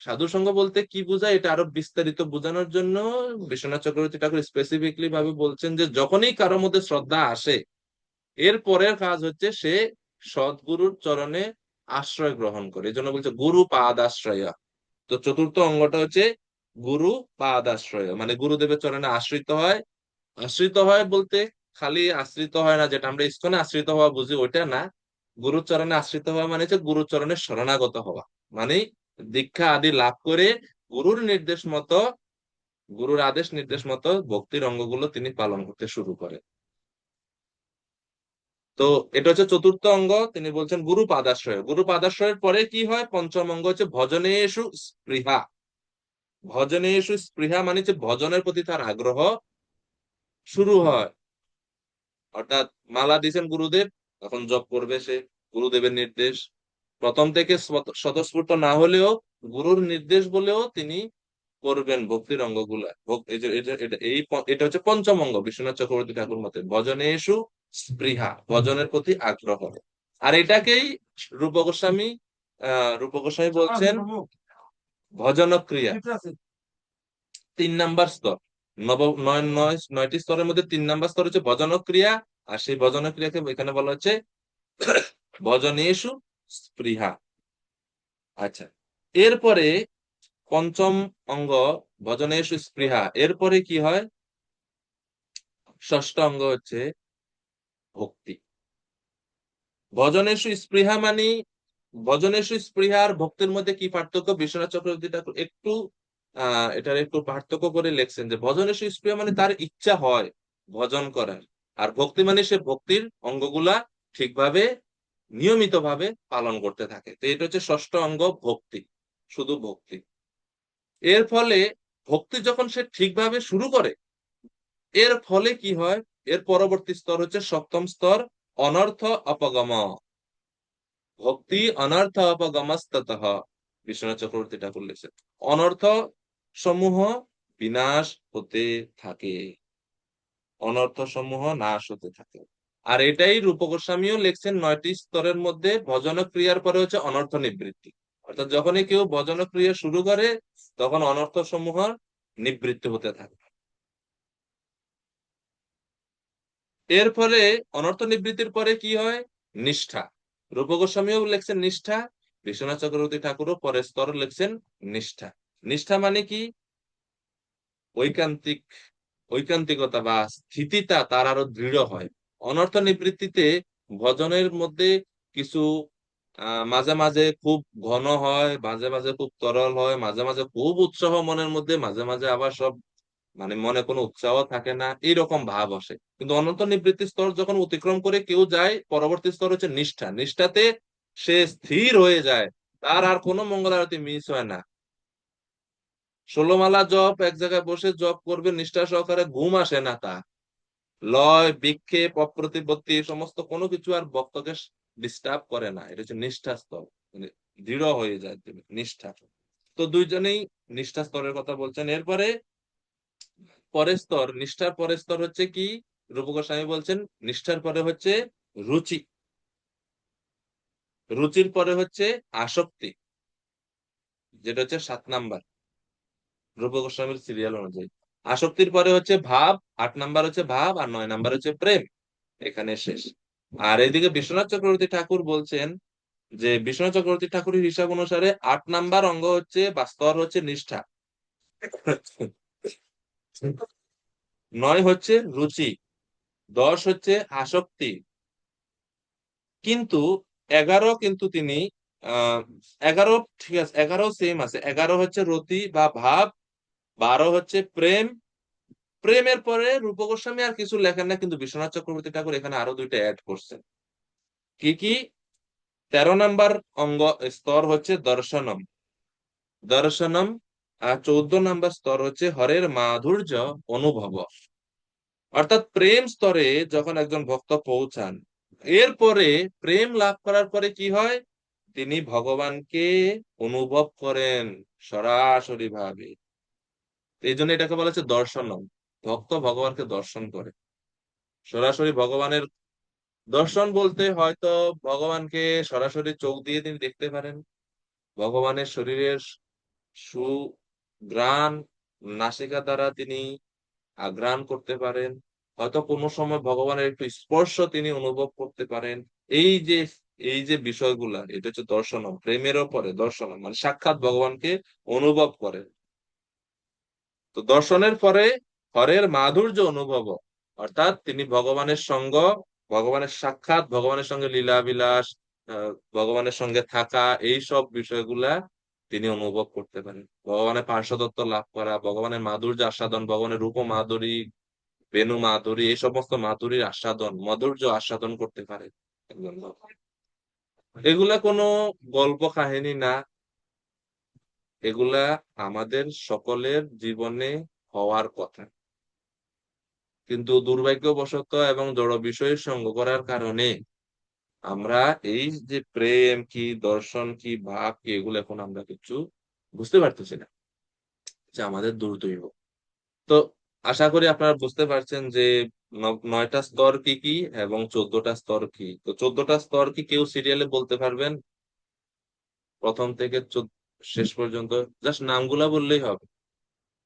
সাধু সঙ্গ বলতে কি বোঝায় এটা আরো বিস্তারিত বোঝানোর জন্য বিশ্বনাথ চক্রবর্তী ঠাকুর স্পেসিফিকলি ভাবে বলছেন যে যখনই কারোর মধ্যে শ্রদ্ধা আসে, এর পরের কাজ হচ্ছে সে সদ্গুরুর চরণে আশ্রয় গ্রহণ করে। এই জন্য বলছে গুরু পাদাশ্রয়। তো চতুর্থ অঙ্গটা হচ্ছে গুরু পাদাশ্রয়, মানে গুরুদেবের চরণে আশ্রিত হয়। আশ্রিত হয় বলতে খালি আশ্রিত হয় না, যেটা আমরা ইস্কনে আশ্রিত হওয়া বুঝি, ওইটা না। গুরুর চরণে আশ্রিত হওয়া মানে হচ্ছে গুরুর চরণে শরণাগত হওয়া, মানে দীক্ষা আদি লাভ করে গুরুর নির্দেশ মতো, গুরুর আদেশ নির্দেশ মতো ভক্তির অঙ্গগুলো তিনি পালন করতে শুরু করে। তো এটা হচ্ছে চতুর্থ অঙ্গ। তিনি বলছেন গুরু পাদাশ্রয়। গুরু পাদাশ্রয়ের পরে কি হয়? পঞ্চম অঙ্গ হচ্ছে ভজনেষু স্পৃহা। ভজনেষু স্পৃহা মানে হচ্ছে ভজনের প্রতি তার আগ্রহ শুরু হয়। অর্থাৎ মালা দিয়েছেন গুরুদেব, এখন জপ করবে সে, গুরুদেবের নির্দেশ। প্রথম থেকে স্বতঃস্ফূর্ত না হলেও গুরুর নির্দেশ বলেও তিনি করবেন ভক্তির অঙ্গগুলা। এটা হচ্ছে পঞ্চম অঙ্গ বিশ্বনাথ চক্রবর্তী ঠাকুর মতে, ভজনেষু স্পৃহা, ভজনের প্রতি আগ্রহ। আর এটাকেই রূপ গোস্বামী বলছেন ভজন ক্রিয়া। 3 নাম্বার স্তর। 9টি স্তরের মধ্যে 3 নাম্বার স্তর হচ্ছে ভজন ক্রিয়া। আর সেই ভজন ক্রিয়াকে এখানে বলা হচ্ছে ভজনেষু স্পৃহা। আচ্ছা, এরপরে পঞ্চম অঙ্গ ভজনেষু স্পৃহা, এরপরে কি হয়? ষষ্ঠ অঙ্গ হচ্ছে ভক্তি। ভজনেষু স্পৃহা মানে, ভজনেষু স্পৃহা আর ভক্তির মধ্যে কি পার্থক্য? বিশ্বনাথ চক্রবর্তী ঠাকুর একটু এটার একটু পার্থক্য করে লেখছেন যে ভজনেষু স্পৃহা মানে তার ইচ্ছা হয় ভজন করার, আর ভক্তি মানে সে ভক্তির অঙ্গগুলা ঠিকভাবে নিয়মিত ভাবে পালন করতে থাকে। তো এটা হচ্ছে ষষ্ঠ অঙ্গ, ভক্তি, শুধু ভক্তি। এর ফলে ভক্তি যখন সে ঠিকভাবে শুরু করে, এর ফলে কি হয়? এর পরবর্তী স্তর হচ্ছে সপ্তম স্তর, অনর্থ অপগম। ভক্তি অনর্থ অপগমস্ততঃ, বিশ্বনাথ চক্রবর্তী ঠাকুর লিখছেন অনর্থ সমূহ বিনাশ হতে থাকে, অনর্থ সমূহ নাশ হতে থাকে। আর এটাই রূপ গোস্বামীও লিখছেন 9টি স্তরের মধ্যে ভজন ক্রিয়ার পরে হচ্ছে অনর্থ নিবৃত্তি। অর্থাৎ যখনই কেউ ভজন ক্রিয়া শুরু করে তখন অনর্থ সমূহ নিবৃত্তি হতে থাকে। এর ফলে অনর্থ নিবৃত্তির পরে কি হয়? নিষ্ঠা। রূপ গোস্বামীও লিখছেন নিষ্ঠা, বিশ্বনাথ চক্রবর্তী ঠাকুরও পরের স্তর লিখছেন নিষ্ঠা। নিষ্ঠা মানে কি? ঐকান্তিক, ঐকান্তিকতা বা স্থিতিটা তার আরো দৃঢ় হয়। অনর্থ নিবৃত্তিতে ভজনের মধ্যে কিছু মাঝে মাঝে খুব ঘন হয়, মাঝে মাঝে খুব তরল হয়, মাঝে মাঝে খুব উৎসাহ মনের মধ্যে, মাঝে মাঝে আবার সব মানে মনে কোনো উৎসাহ থাকে না, এইরকম ভাব আসে। কিন্তু অনন্ত নিবৃত্তি স্তর যখন অতিক্রম করে কেউ যায়, পরবর্তী স্তর হচ্ছে নিষ্ঠা। নিষ্ঠাতে সে স্থির হয়ে যায়, তার আর কোনো মঙ্গল আরতি মিস হয় না। 16 মালা জপ এক জায়গায় বসে জপ করবে নিষ্ঠা সহকারে, ঘুম আসে না তার। লয় বিক্ষেপ অপ্রতিপত্তি এই সমস্ত কোনো কিছু আর ভক্তকে ডিস্টার্ব করে না। এটা হচ্ছে নিষ্ঠা স্তর, মানে দৃঢ় হয়ে যায় তুমি নিষ্ঠা। তো দুইজনেই নিষ্ঠা স্তরের কথা বলছেন। এরপরে পরের স্তর, নিষ্ঠার পরের স্তর হচ্ছে কি? রূপ গোস্বামী বলছেন নিষ্ঠার পরে হচ্ছে রুচি, রুচির পরে হচ্ছে আসক্তি, যেটা হচ্ছে 7 নাম্বার রূপ গোস্বামীর সিরিয়াল অনুযায়ী। আসক্তির পরে হচ্ছে ভাব, 8 নাম্বার হচ্ছে ভাব, আর 9 নাম্বার হচ্ছে প্রেম। এখানে শেষ। আর এদিকে বিশ্বনাথ চক্রবর্তী ঠাকুর বলছেন যে বিশ্বনাথ চক্রবর্তী ঠাকুরের হিসাব অনুসারে 8 নাম্বার অঙ্গ হচ্ছে বা স্তর হচ্ছে নিষ্ঠা, 9 হচ্ছে রুচি, 10 হচ্ছে আসক্তি, কিন্তু 11 কিন্তু তিনি 11 ঠিক আছে, 11 সেম আছে। 11 হচ্ছে রতি বা ভাব, 12 হচ্ছে প্রেম। প্রেমের পরে রূপ গোস্বামী আর কিছু লেখেন না, কিন্তু বিশ্বনাথ চক্রবর্তী ঠাকুর এখানে আরো দুইটা অ্যাড করছেন। কি কি? 13 নাম্বার অঙ্গ স্তর হচ্ছে দর্শনম, দর্শনম। আর 14 নাম্বার স্তর হচ্ছে হরের মাধুর্য অনুভব। অর্থাৎ প্রেম স্তরে যখন একজন ভক্ত পৌঁছান, এরপরে প্রেম লাভ করার পরে কি হয়? তিনি ভগবানকে অনুভব করেন সরাসরি ভাবে। এই জন্য এটাকে বলা হচ্ছে দর্শনম। ভক্ত ভগবানকে দর্শন করে সরাসরি। ভগবানের দর্শন বলতে হয়তো ভগবানকে সরাসরি চোখ দিয়ে তিনি দেখতে পারেন, ভগবানের শরীরের সুঘ্রাণ নাসিকা দ্বারা তিনি আঘ্রাণ করতে পারেন, হয়তো কোনো সময় ভগবানের একটু স্পর্শ তিনি অনুভব করতে পারেন। এই যে এই যে বিষয়গুলা, এটা হচ্ছে দর্শনম। প্রেমেরও পরে দর্শনম মানে সাক্ষাৎ ভগবানকে অনুভব করে। তো দর্শনের পরে হরের মাধুর্য অনুভব, অর্থাৎ তিনি ভগবানের সঙ্গ, ভগবানের সাক্ষাৎ, ভগবানের সঙ্গে লীলা বিলাস, ভগবানের সঙ্গে থাকা, এই সব বিষয়গুলা তিনি অনুভব করতে পারেন। ভগবানের পার্শ্বদত্ত লাভ করা, ভগবানের মাধুর্য আস্বাদন, ভগবানের রূপ মাধুরী, বেনু মাধুরী, এই সমস্ত মাধুরীর আস্বাদন, মাধুর্য আস্বাদন করতে পারে একজন ভক্ত। এগুলা কোনো গল্প কাহিনী না, এগুলা আমাদের সকলের জীবনে হওয়ার কথা। কিন্তু দুর্ভাগ্যবশত এবং জড় বিষয়ের সঙ্গ করার কারণে আমরা এই যে প্রেম কি, দর্শন কি, ভাব কি, এগুলো এখন আমরা কিছু বুঝতে পারতেছি না, যে আমাদের দুর্দৈব। তো আশা করি আপনারা বুঝতে পারছেন যে 9টা স্তর কি কি এবং 14টা স্তর কি। তো 14টা স্তর কি কেউ সিরিয়ালে বলতে পারবেন? প্রথম থেকে শেষ পর্যন্ত জাস্ট নামগুলা বললেই হবে।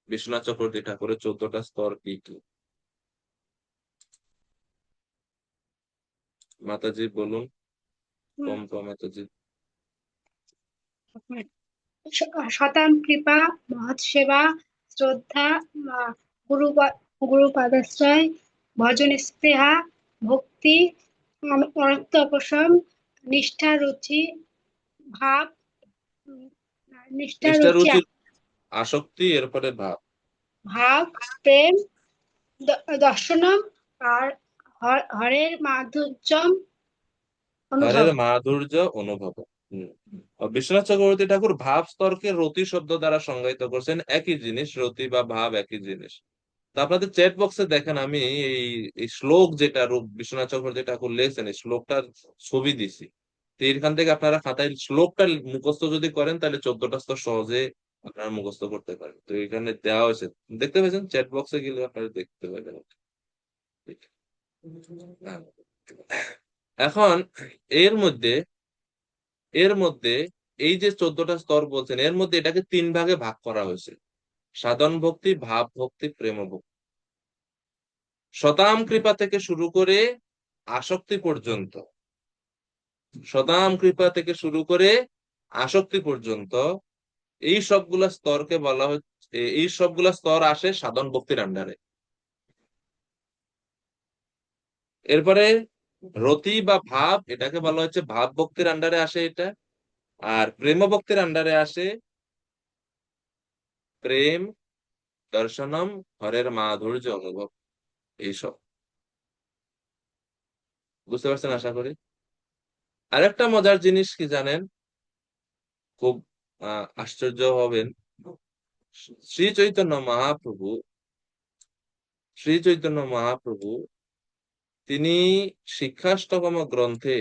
বিশ্বনাথ চক্রবর্তী ঠাকুরের 14টা স্তর কি কি? মাতাজি বলুন, কম মাতাজি। শতাম কৃপা, মহৎ সেবা, শ্রদ্ধা, গুরু গুরু পাদাশ্রয়, ভজন স্পৃহা, ভক্তি, অনর্থ উপশম, নিষ্ঠা রুচি, ভাব, উম, নিষ্ঠা নিষ্ঠা রুচি, রুচি, আসক্তি, এরপরে ভাব, ভাব, প্রেম, দর্শনম, আর হরের মাধুর্যম অনুভব। হরের মাধুর্য অনুভব। হম। বিশ্বনাথ চক্রবর্তী ঠাকুর ভাব স্তরকে রতি শব্দ দ্বারা সংজ্ঞায়িত করছেন। একই জিনিস, রতি বা ভাব একই জিনিস। তো আপনাদের চ্যাট বক্সে দেখেন, আমি এই এই শ্লোক যেটা রূপ বিশ্বনাথ চক্রবর্তী ঠাকুর লিখছেন, এই শ্লোকটার ছবি দিছি। তো এখান থেকে আপনারা খাতায় শ্লোকটা মুখস্থ যদি করেন, তাহলে 14টা স্তর সহজে আপনারা মুখস্থ করতে পারেন। তো এখানে দেওয়া হয়েছে, দেখতে পেয়েছেন, চ্যাট বক্সে গেলে আপনারা দেখতে পাবেন। এখন এর মধ্যে এই যে 14টা স্তর বলছেন এর মধ্যে এটাকে 3 ভাগে ভাগ করা হয়েছে: সাধন ভক্তি, ভাব ভক্তি, প্রেম ভক্তি। সতাম কৃপা থেকে শুরু করে আসক্তি পর্যন্ত, সতাম কৃপা থেকে শুরু করে আসক্তি পর্যন্ত এই সবগুলা স্তরকে বলা হচ্ছে, এই সবগুলা স্তর আসে সাধন ভক্তির আন্ডারে। এরপরে রতি বা ভাব, এটাকে বলা হচ্ছে ভাব ভক্তির আন্ডারে আসে এটা। আর প্রেম ভক্তির আন্ডারে আসে প্রেম, দর্শনম, হরের মাধুর্য অনুভব, এইসব। বুঝতে পারছেন আশা করি। আরেকটা মজার জিনিস কি জানেন, খুব আশ্চর্য হবেন, শ্রী চৈতন্য মহাপ্রভু, শ্রী চৈতন্য মহাপ্রভু তিনি শিক্ষাষ্টকম গ্রন্থে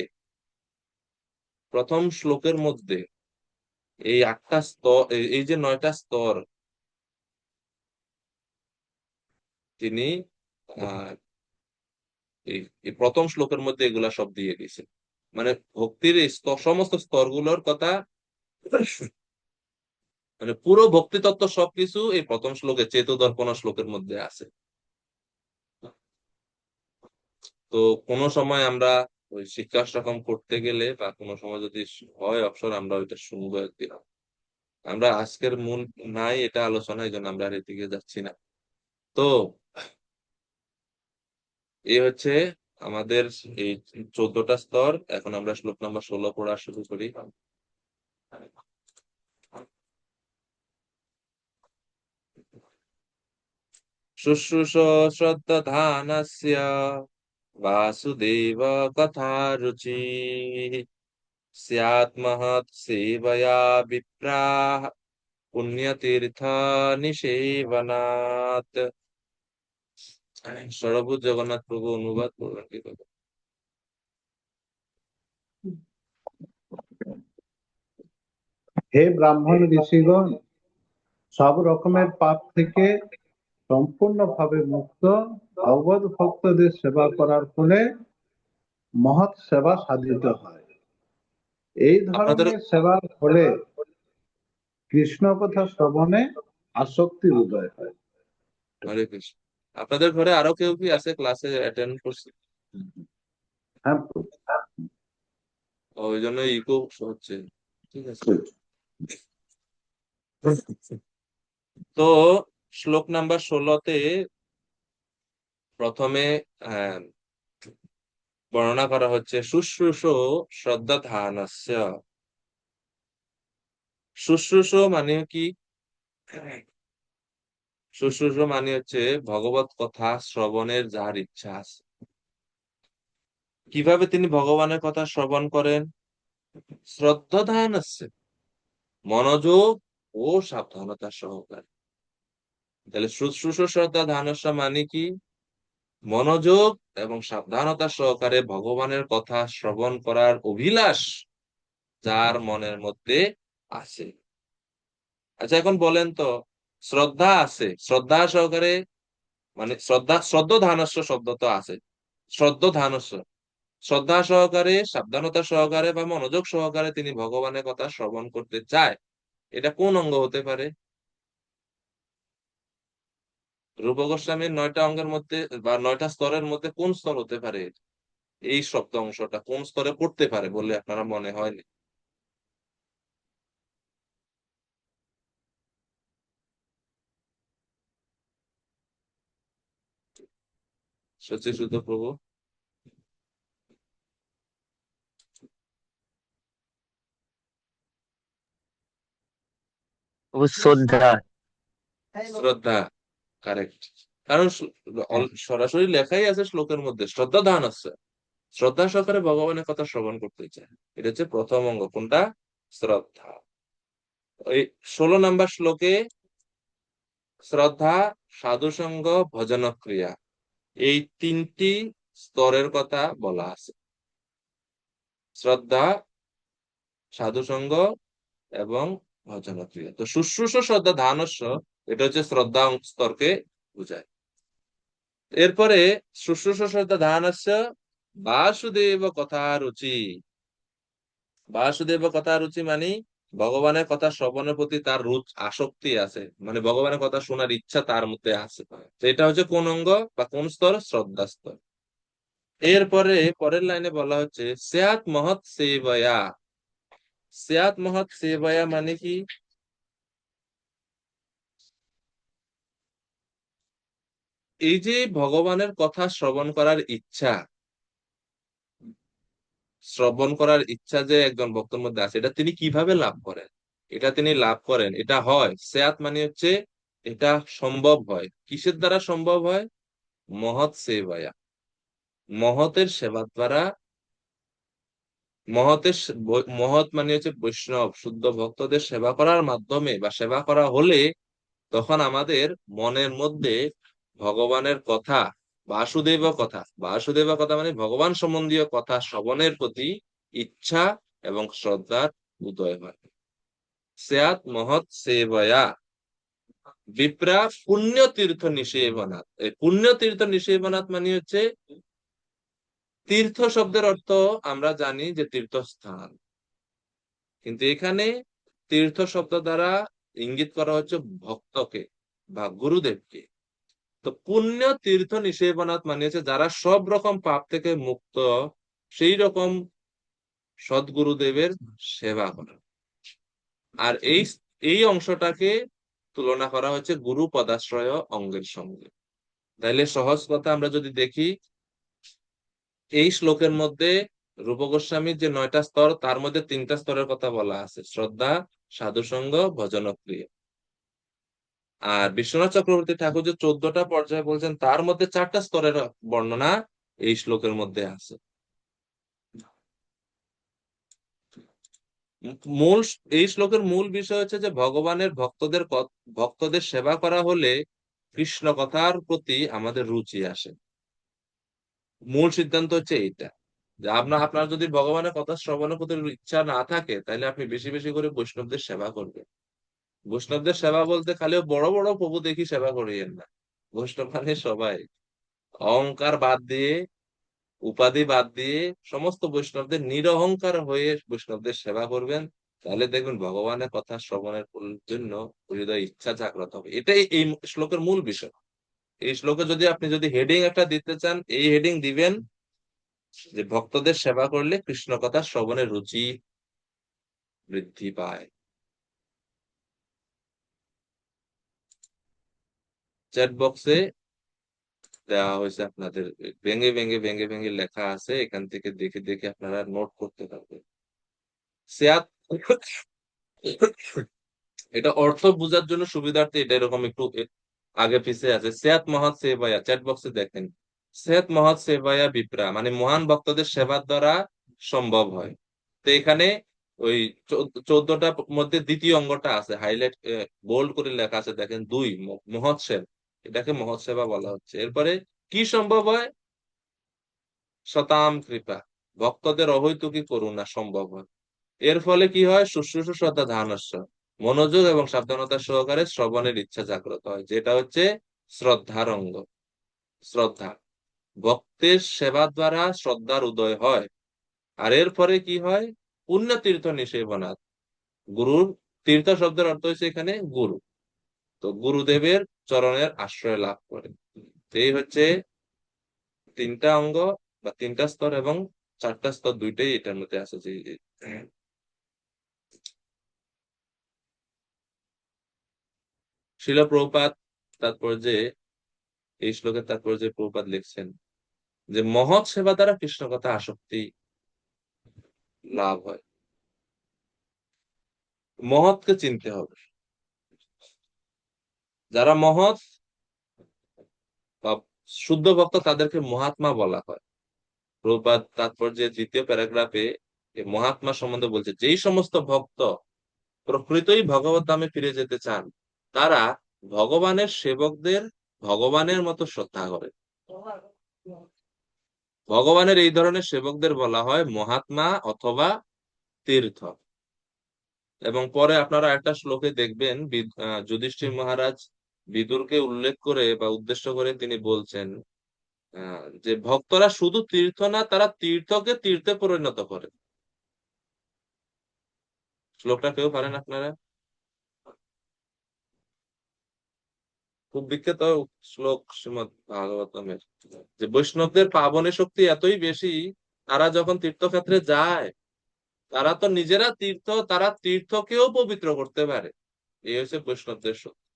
প্রথম শ্লোকের মধ্যে এই 8টা স্তর, এই যে 9টা স্তর তিনি আহ এই প্রথম শ্লোকের মধ্যে এগুলা সব দিয়ে দিয়েছেন। মানে ভক্তির এই সমস্ত স্তরগুলোর কথা, মানে পুরো ভক্তি তত্ত্ব সবকিছু এই প্রথম শ্লোকে, চেতোদর্পণ শ্লোকের মধ্যে আছে। তো কোনো সময় আমরা ওই শিক্ষাষ্টকম করতে গেলে বা কোনো সময় যদি হয় অবসর, আমরা ওইটা শুনবো একদিন। আমরা আজকের মূল নাই এটা আলোচনা, এই জন্য আমরা আর এদিকে যাচ্ছি না। তো এই হচ্ছে আমাদের এই 14টা স্তর। এখন আমরা শ্লোক নাম্বার 16 পড়া শুরু করি। শুশ্রূষ শ্রদ্ধাধানস্য বাসুদেব কথা রুচি স্যাৎ মহৎ সেবয়া বিপ্রাহ পুণ্যতীর্থ নিষেবনাৎ। সর্বভূত জগন্নাথ প্রভু অনুবাদ করবেন কি করে? হে ব্রাহ্মণ ঋষিগণ, সব রকমের পাপ থেকে সম্পূর্ণভাবে মুক্ত ভগবত ভক্তদের সেবা করার ফলে মহৎ সেবা সাধিত হয়। এই আপনাদের ধরনের সেবার ফলে কৃষ্ণ কথা শ্রবণে আসক্তির উদয় হয়। হরে কৃষ্ণ। আপনাদের ঘরে আরো কেউ কি আছে ক্লাসে অ্যাটেন্ড করছে? হ্যাঁ, ওই জন্য ইকো হচ্ছে। ঠিক আছে। তো শ্লোক নাম্বার 16-তে প্রথমে আহ, বর্ণনা করা হচ্ছে শুশ্রূষ শ্রদ্ধাধানস্য। শুশ্রূষ মানে কি? শুশ্রূষ মানে হচ্ছে ভগবত কথা শ্রবণের যার ইচ্ছা আছে। কিভাবে তিনি ভগবানের কথা শ্রবণ করেন? শ্রদ্ধাধানস্য, মনোযোগ ও সাবধানতা সহকারে। তাহলে শুশ্রূষ শ্রদ্ধাধানস্য মানে কি? মনোযোগ এবং সাবধানতা সহকারে ভগবানের কথা শ্রবণ করার অভিলাষ যার মনের মধ্যে আছে। আচ্ছা, এখন বলেন তো, শ্রদ্ধা আছে, শ্রদ্ধা সহকারে, মানে শ্রদ্ধাধানস্য শব্দ তো আছে, শ্রদ্ধাধানস্য, শ্রদ্ধা সহকারে, সাবধানতা সহকারে বা মনোযোগ সহকারে তিনি ভগবানের কথা শ্রবণ করতে চায়, এটা কোন অঙ্গ হতে পারে? রূপ গোস্বামীর 9টা অঙ্গের মধ্যে বা 9টা স্তরের মধ্যে কোন স্তর হতে পারে? এই শব্দ অংশটা কোন স্তরে পড়তে পারে বলে আপনারা মনে হয়? সচিশুদ্ধ প্রভু। ও শ্রদ্ধা। শ্রদ্ধা, কারেক্ট। কারণ সরাসরি লেখাই আছে শ্লোকের মধ্যে, শ্রদ্ধা ধান আছে, শ্রদ্ধা সহকারে ভগবানের কথা শ্রবণ করতে চায়। এটা হচ্ছে প্রথম অঙ্গ, কোনটা? শ্রদ্ধা। ওই 16 নাম্বার শ্লোকে শ্রদ্ধা, সাধুসঙ্গ, ভজন ক্রিয়া, এই 3টি স্তরের কথা বলা আছে। শ্রদ্ধা, সাধুসঙ্গ এবং ভজন ক্রিয়া। তো শুশ্রূষ শ্রদ্ধা ধানস্য, এটা হচ্ছে শ্রদ্ধা স্তরকে বোঝায়। এরপরে শুশ্রূষ শ্রদ্ধা ধানস্য বাসুদেব কথা রুচি। বাসুদেব কথা রুচি মানে ভগবানের কথা শ্রবণের প্রতি তার আসক্তি আছে, মানে ভগবানের কথা শোনার ইচ্ছা তার মধ্যে আছে। তো এটা হচ্ছে কোন অঙ্গ বা কোন স্তর? শ্রদ্ধা স্তর। এরপরে পরের লাইনে বলা হচ্ছে স্যাৎ মহৎ সেবয়া। স্যাৎ মহৎ সেবয়া মানে কি? এই যে ভগবানের কথা শ্রবণ করার ইচ্ছা যে একজন ভক্তের মধ্যে আছে, এটা তিনি কিভাবে লাভ করেন? এটা তিনি লাভ করেন, এটা হয় স্যাৎ মানে হচ্ছে এটা সম্ভব হয়। কিসের দ্বারা সম্ভব হয়? মহৎ সেবায়া, মহতের সেবা দ্বারা। মহৎ মানে হচ্ছে বৈষ্ণব, শুদ্ধ ভক্তদের সেবা করার মাধ্যমে বা সেবা করা হলে তখন আমাদের মনের মধ্যে ভগবানের কথা, বাসুদেব কথা মানে ভগবান সম্বন্ধীয় কথা শ্রবণের প্রতি ইচ্ছা এবং শ্রদ্ধার উদয় হয়। স্যাৎ মহৎ সেবয়া বিপ্রা পুণ্য তীর্থ নিষেবনাথ। এই পুণ্য তীর্থ নিষেবনাথ মানে হচ্ছে, তীর্থ শব্দের অর্থ আমরা জানি যে তীর্থস্থান, কিন্তু এখানে তীর্থ শব্দ দ্বারা ইঙ্গিত করা হচ্ছে ভক্তকে বা গুরুদেবকে। তো পুণ্য তীর্থ নিষেবনাথ মানে হচ্ছে যারা সব রকম পাপ থেকে মুক্ত, সেই রকম সদ্গুরুদেবের সেবা করা। আর এই এই অংশটাকে তুলনা করা হচ্ছে গুরু পদাশ্রয় অঙ্গের সঙ্গে। তাইলে সহজ কথা আমরা যদি দেখি, এই শ্লোকের মধ্যে রূপ গোস্বামীর যে 9টা স্তর, তার মধ্যে 3টা স্তরের কথা বলা আছে, শ্রদ্ধা, সাধুসঙ্গ, ভজনক্রিয়া। আর বিশ্বনাথ চক্রবর্তী ঠাকুর যে 14টা পর্যায়ে বলছেন, তার মধ্যে 4টা স্তরের বর্ণনা এই শ্লোকের মধ্যে আছে। মূল এই শ্লোকের মূল বিষয় হচ্ছে যে ভগবানের ভক্তদের সেবা করা হলে কৃষ্ণ কথার প্রতি আমাদের রুচি আসে। মূল সিদ্ধান্ত হচ্ছে এইটা, যে আপনার যদি ভগবানের কথা শ্রবণের প্রতি ইচ্ছা না থাকে, তাহলে আপনি বেশি বেশি করে বৈষ্ণবদের সেবা করবেন। বৈষ্ণবদের সেবা বলতে খালি বড় বড় প্রভু দেখি সেবা করিয়েন না। বৈষ্ণব মানে সবাই, অহংকার বাদ দিয়ে, উপাধি বাদ দিয়ে সমস্ত বৈষ্ণবদের নিরহংকার হয়ে বৈষ্ণবদের সেবা করবেন। তাহলে দেখবেন ভগবানের কথা শ্রবণের জন্য হৃদয় ইচ্ছা জাগ্রত হবে। এটাই এই শ্লোকের মূল বিষয়। এই শ্লোকে আপনি যদি হেডিং একটা দিতে চান, এই হেডিং দিবেন যে ভক্তদের সেবা করলে কৃষ্ণ কথা শ্রবণের রুচি বৃদ্ধি পায়। চ্যাট বক্সে দেওয়া হয়েছে আপনাদের, ভেঙে ভেঙে ভেঙে ভেঙে লেখা আছে, এখান থেকে দেখে দেখে আপনারা নোট করতে পারবেন। সেয়াত এটা অর্থ বোঝার জন্য সুবিধার্থে এটা এরকম একটু আগে পিছিয়ে আছে। সেয়াত মহৎ সেবায়া, চ্যাট বক্সে দেখেন, সেয়াত মহৎ সেবায়া বিপ্রা মানে মহান ভক্তদের সেবার দ্বারা সম্ভব হয়। তো এখানে ওই 14টার মধ্যে দ্বিতীয় অঙ্গটা আছে, হাইলাইট বোল্ড করে লেখা আছে, দেখেন 2 মহৎ সেবা, এটাকে মহৎ সেবা বলা হচ্ছে। এরপরে কি সম্ভব হয়? শতাম কৃপা, ভক্তদের অহৈতুকী করুণা সম্ভব হয়। এর ফলে কি হয়? শুশ্রূষ শ্রদ্ধা ধানস্য, মনোযোগ এবং সাবধানতা সহকারে শ্রবণের ইচ্ছা জাগ্রত হয়, যেটা হচ্ছে শ্রদ্ধার অঙ্গ। শ্রদ্ধা, ভক্তের সেবা দ্বারা শ্রদ্ধার উদয় হয়। আর এর ফলে কি হয়? পুণ্য তীর্থ নিষেবনাথ, গুরুর, তীর্থ শব্দের অর্থ হচ্ছে এখানে গুরু, তো গুরুদেবের চরণের আশ্রয় লাভ করে। এই হচ্ছে 3টা অঙ্গ বা 3টা স্তর, এবং 4টা স্তর দুইটাই এটার মধ্যে আছে। যে শিল প্রভুপাদ তাৎপর্যে, এই শ্লোকের তাৎপর্যে প্রভুপাদ লিখছেন যে মহৎ সেবা দ্বারা কৃষ্ণ কথা আসক্তি লাভ হয়। মহৎকে চিনতে হবে। যারা মহৎ বা শুদ্ধ ভক্ত তাদেরকে মহাত্মা বলা হয়। প্রভুপাদ তাৎপর্যে 3য় প্যারাগ্রাফে মহাত্মা সম্বন্ধে বলছে, যেই সমস্ত ভক্ত প্রকৃতই ভগবত ধামে ফিরে যেতে চান, তারা ভগবানের সেবকদের ভগবানের মতো শ্রদ্ধা করে। ভগবানের এই ধরনের সেবকদের বলা হয় মহাত্মা অথবা তীর্থ। এবং পরে আপনারা একটা শ্লোকে দেখবেন, যুধিষ্ঠির মহারাজ বিদুরকে উল্লেখ করে বা উদ্দেশ্য করে তিনি বলছেন যে ভক্তরা শুধু তীর্থ না, তারা তীর্থকে তীর্থে পরিণত করে। শ্লোকটা কেউ পারেন আপনারা? খুব বিখ্যাত শ্লোক শ্রীমদ ভাগবতমের, যে বৈষ্ণবদের পাবনী শক্তি এতই বেশি, তারা যখন তীর্থক্ষেত্রে যায়, তারা তো নিজেরা তীর্থ, তারা তীর্থকেও পবিত্র করতে পারে। এই হচ্ছে বৈষ্ণবদের শক্তি।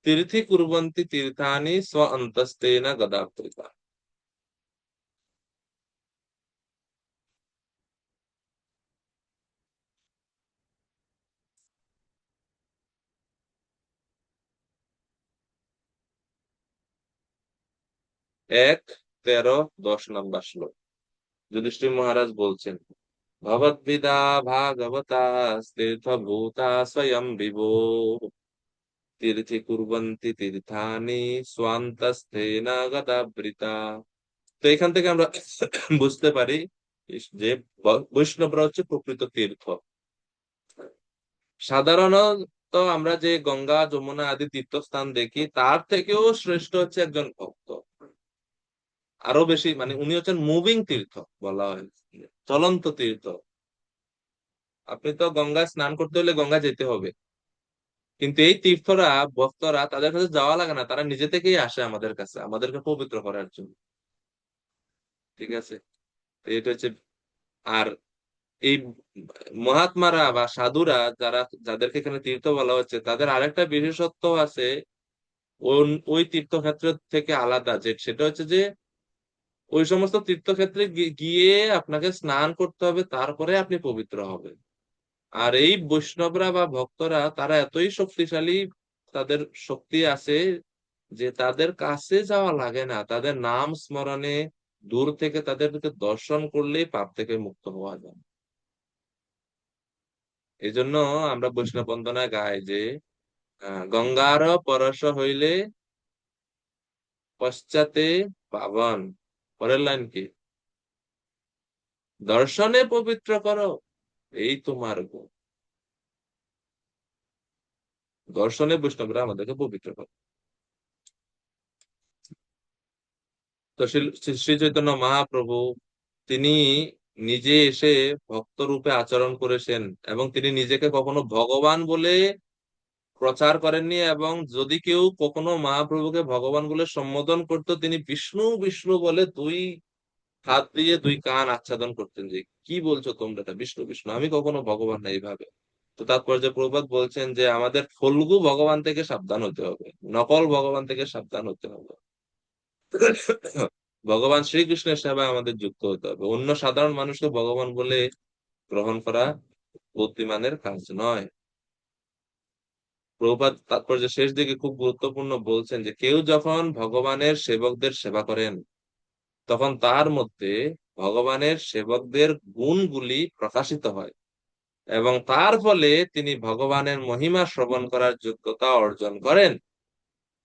তীর্থি কুর্বন্তি তীর্থানি স্ব অন্তস্তেন গদাবৃতা। এক 13-10 নম্বর শ্লোক। যুধিষ্ঠির মহারাজ বলছেন, ভগবদ্বিদা ভাগবতা তীর্থভূতা স্বয়ং বিভো তীর্থি কুর্বন্তি তীর্থানি স্বান্তস্থেন গদাবৃতা। তো এখান থেকে আমরা বুঝতে পারি যে বৈষ্ণবরা হচ্ছে প্রকৃত তীর্থ। সাধারণত আমরা যে গঙ্গা যমুনা আদি তীর্থস্থান দেখি, তার থেকেও শ্রেষ্ঠ হচ্ছে একজন ভক্ত। আরো বেশি, মানে উনি হচ্ছেন মুভিং তীর্থ বলা হয়, চলন্ত তীর্থ। আপনি তো গঙ্গায় স্নান করতে হলে গঙ্গা যেতে হবে, কিন্তু এই তীর্থরা, ভক্তরা, তাদের কাছে যাওয়া লাগে না, তারা নিজে থেকেই আসে আমাদের কাছে, আমাদেরকে পবিত্র করার জন্য। ঠিক আছে, তো এটা হচ্ছে। আর এই মহাত্মারা বা সাধুরা, যারা, যাদেরকে এখানে তীর্থ বলা হচ্ছে, তাদের আরেকটা বিশেষত্ব আছে ওই তীর্থক্ষেত্র থেকে আলাদা, যে সেটা হচ্ছে যে ওই সমস্ত তীর্থক্ষেত্রে গিয়ে আপনাকে স্নান করতে হবে, তারপরে আপনি পবিত্র হবেন। আর এই বৈষ্ণবরা বা ভক্তরা, তারা এতই শক্তিশালী, তাদের শক্তি আছে যে তাদের কাছে যাওয়া লাগে না, তাদের নাম স্মরণে দূর থেকে তাদেরকে দর্শন করলেই পাপ থেকে মুক্ত হওয়া যায়। এই জন্য আমরা বৈষ্ণব বন্দনায় গাই যে গঙ্গার পরশ হইলে পশ্চাতে পাবন। পরের লাইন কি? দর্শনে পবিত্র করো, এই তোমার গুণ। দর্শনে বৈষ্ণবরা আমাদেরকে পবিত্র করে। তো শ্রী চৈতন্য মহাপ্রভু, তিনি নিজে এসে ভক্ত রূপে আচরণ করেছেন, এবং তিনি নিজেকে কখনো ভগবান বলে প্রচার করেননি, এবং যদি কেউ কখনো মহাপ্রভুকে ভগবান বলে সম্বোধন করতো, তিনি বিষ্ণু বিষ্ণু বলে দুই হাত দিয়ে দুই কান আচ্ছাদন করতেন, যে কি বলছো তোমরা, এটা বিষ্ণু বিষ্ণু, আমি কখনো ভগবান না, এইভাবে। তো তাৎপর্য প্রভুপাদ বলছেন যে আমাদের ফল্গু ভগবান থেকে সাবধান হতে হবে, নকল ভগবান থেকে সাবধান হতে হবে। ভগবান শ্রীকৃষ্ণের সেবায় আমাদের যুক্ত হতে হবে। অন্য সাধারণ মানুষকে ভগবান বলে গ্রহণ করা বুদ্ধিমানের কাজ নয়। প্রভুপাদ তাৎপর্য শেষ দিকে খুব গুরুত্বপূর্ণ বলছেন যে কেউ যখন ভগবানের সেবকদের সেবা করেন, তখন তার মধ্যে ভগবানের সেবকদের গুণগুলি প্রকাশিত হয়, এবং তার ফলে তিনি ভগবানের মহিমা শ্রবণ করার যোগ্যতা অর্জন করেন।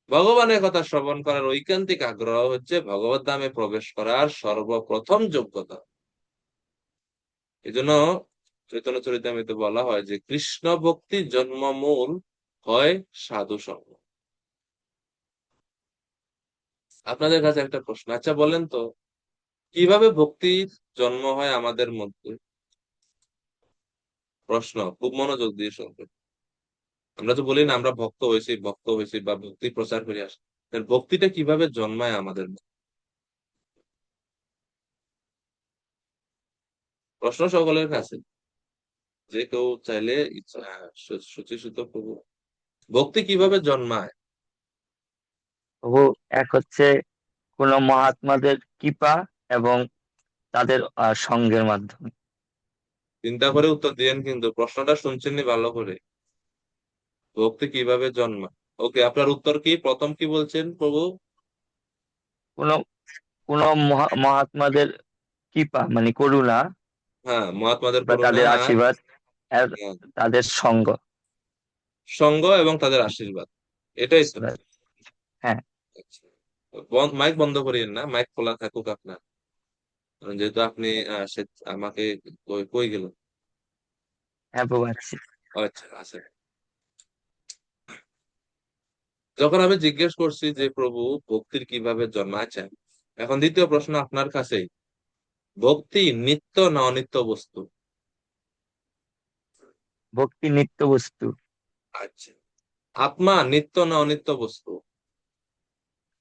ভগবানের কথা শ্রবণ করার ঐকান্তিক আগ্রহ হচ্ছে ভগবত ধামে প্রবেশ করার সর্বপ্রথম যোগ্যতা। এই জন্য চৈতন্য চরিতামৃতে বলা হয় যে কৃষ্ণ ভক্তি জন্মমূল হয় সাধু সঙ্গ। আপনাদের কাছে একটা প্রশ্ন, আচ্ছা বলেন তো, কিভাবে ভক্তির জন্ম হয় আমাদের মধ্যে? প্রশ্ন, খুব মনোযোগ দিয়ে শুনবেন। আমরা তো বলি না আমরা ভক্ত হয়েছি, ভক্ত হয়েছি, বা ভক্তি প্রচার করে আসি, ভক্তিটা কিভাবে জন্মায় আমাদের মধ্যে? প্রশ্ন সকলের কাছে, যে কেউ চাইলে শুচিসুত প্রভু, ভক্তি কিভাবে জন্মায়? তবু এক হচ্ছে কোন মহাত্মাদের কৃপা এবং তাদের সঙ্গের মাধ্যমে। চিন্তা করে উত্তর দিয়েন, কিন্তু প্রশ্নটা শুনছেননি ভালো করে। ভক্তি কিভাবে জন্মায়? ওকে, আপনার উত্তর কি? প্রথম কি বলছেন প্রভু? কোন কোন মহাত্মাদের কৃপা মানে করুণা, হ্যাঁ, মহাত্মাদের বা করুণা, তাদের আর আশীর্বাদ, আর তাদের সঙ্গ। সঙ্গ এবং তাদের আশীর্বাদ, এটাই তো। হ্যাঁ। আচ্ছা। মাইক বন্ধ করিয়েন না, মাইক খোলা থাকুক আপনার, কারণ যেহেতু আপনি আমাকে কই কই গেল। হ্যাঁ প্রভু আছি। আচ্ছা, আছে। যখন আমি জিজ্ঞেস করছি যে প্রভু ভক্তির কিভাবে জন্মায়, আচ্ছা, এখন দ্বিতীয় প্রশ্ন আপনার কাছেই, ভক্তি নিত্য না অনিত্য বস্তু? ভক্তি নিত্য বস্তু। আচ্ছা, আত্মা নিত্য না অনিত্য বস্তু?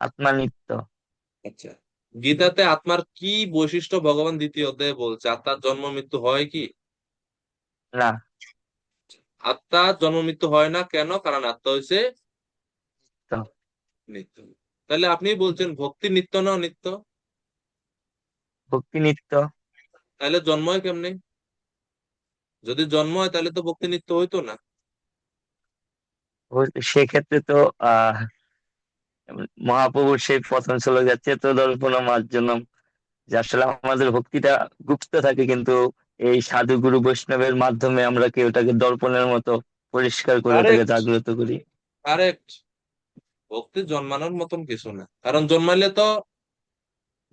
আত্মা নিত্য। আচ্ছা, গীতাতে আত্মার কি বৈশিষ্ট্য ভগবান দ্বিতীয় অধ্যায়ে বলছে? আত্মার জন্ম মৃত্যু হয় কি? না। আত্মা জন্ম মৃত্যু হয় না কেন? কারণ আত্মা হইছে তো নিত্য। তাহলে আপনি বলছেন ভক্তি নিত্য না অনিত্য? ভক্তি নিত্য। তাহলে জন্ম হয় কেমনে? যদি জন্ম হয় তাহলে তো ভক্তি নিত্য হইতো না। সেক্ষেত্রে তো আহ মহাপ্রভুর সেই প্রথম শ্লোক যাচ্ছে তো দর্পণ মার্জনম, যে আসলে আমাদের ভক্তিটা গুপ্ত থাকে, কিন্তু এই সাধু গুরু বৈষ্ণবের মাধ্যমে আমরা কি ওটাকে দর্পণের মতো পরিষ্কার করে ওটাকে কারেক্ট, জাগ্রত করি। কারেক্ট। ভক্তি জন্মানোর মতন কিছু না, কারণ জন্মাইলে তো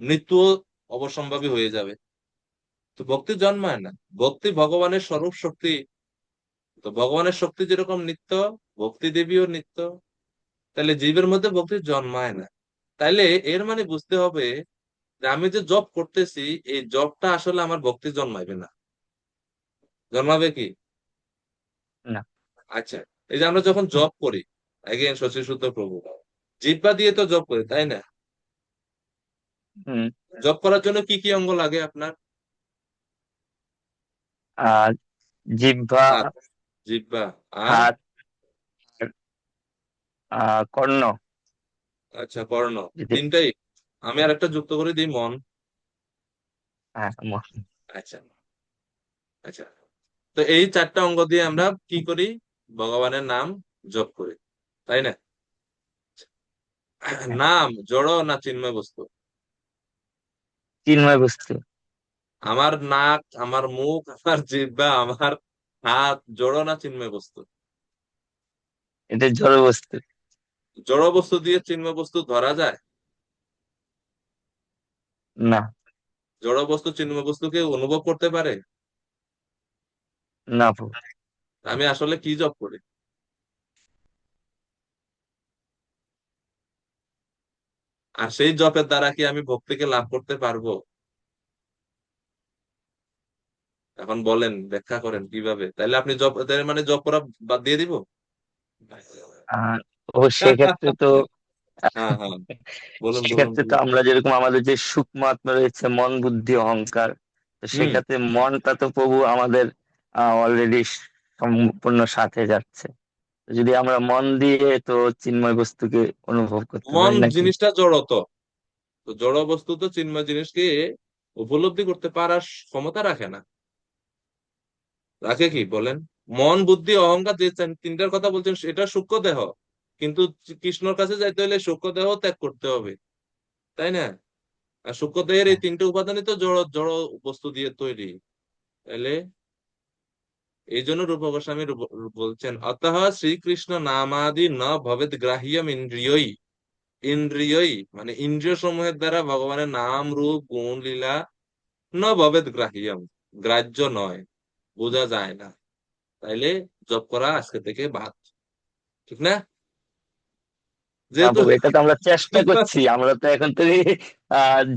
মৃত্যু অবশ্যম্ভাবী হয়ে যাবে। তো ভক্তি জন্মায় না, ভক্তি ভগবানের স্বরূপ শক্তি। তো ভগবানের শক্তি যেরকম নিত্য, ভক্তি দেবীও নিত্য। তাহলে জীবের মধ্যে ভক্তি জন্মায় না। তাইলে এর মানে বুঝতে হবে যে আমি যে জব করতেছি, এই জবটা আসলে আমার ভক্তি জন্মাইবে না। জন্মাবে কি? না। আচ্ছা, এই যে আমরা যখন জব করি, এগেন শশী সূত্র প্রভু, জিহ্বা দিয়ে তো জব করি, তাই না? হম। জব করার জন্য কি কি অঙ্গ লাগে আপনার? আর জিহ্বা, হাত, জিহ্বা, আর হাত, কর্ণ। আচ্ছা কর্ণ, যদি তিনটাই। আমি আর একটা যুক্ত করে দিই, মন। হ্যাঁ, আচ্ছা, আচ্ছা। তো এই চারটা অঙ্গ দিয়ে আমরা কি করি? ভগবানের নাম জপ করি, তাই না? হ্যাঁ, নাম জড় না চিন্ময় বস্তু? চিন্ময় বস্তু। আমার নাক, আমার মুখ, আমার জিহ্বা, আমার হাত জড় না চিন্ময় বস্তু? এটা জড় বস্তু। জড় বস্তু দিয়ে চিন্ময় বস্তু ধরা যায়? না। জড় বস্তু চিন্ময় বস্তুকে অনুভব করতে পারে? না প্রভু। আমি আসলে কি জব করি? আর সেই জপের দ্বারা কি আমি ভক্তিকে লাভ করতে পারবো? এখন বলেন, ব্যাখ্যা করেন কিভাবে। তাহলে আপনি জব, তাহলে মানে জব করা বাদ দিয়ে দিব? আহ ও সেক্ষেত্রে তো হ্যাঁ, হ্যাঁ, বলুন, বলুন, সেক্ষেত্রে তো বলুন। আমরা যেরকম আমাদের যে সূক্ষ্ম আত্মা রয়েছে, মন বুদ্ধি অহংকার, তো হুম। সেক্ষেত্রে মনটা তো প্রভু আমাদের অলরেডি সম্পূর্ণ সাথে যাচ্ছে। তো যদি আমরা মন দিয়ে তো চিন্ময় বস্তুকে অনুভব করতে মন পারি নাকি? জিনিসটা জড় তো, তো জড় বস্তু তো চিন্ময় জিনিসকে উপলব্ধি করতে পারার ক্ষমতা রাখে না। রাখে কি বলেন? মন বুদ্ধি অহংকার যে তিনটার কথা বলছেন সেটা সূক্ষ্ম দেহ, কিন্তু কৃষ্ণর কাছে যাইতে হলে সূক্ষ্ম দেহ ত্যাগ করতে হবে, তাই না? আর সূক্ষ্ম দেহের এই হ্যাঁ। তিনটে উপাদানই তো জড় জড় বস্তু দিয়ে তৈরি। তাহলে এই জন্য রূপ গোস্বামী বলছেন, অতঃ শ্রীকৃষ্ণ নামাদি ন ভবেদ গ্রাহ্যম ইন্দ্রিয়ই। ইন্দ্রিয়ই মানে ইন্দ্রিয় সমূহের দ্বারা ভগবানের নাম রূপ গুণ লীলা ন ভবেদ গ্রাহ্যম, গ্রাহ্য নয়, বোঝা যায় না। তাইলে জব করা আজকে থেকে বাদ, ঠিক না? না যেহেতু প্রভু, এটা তো আমরা চেষ্টা করছি, আমরা তো এখন থেকে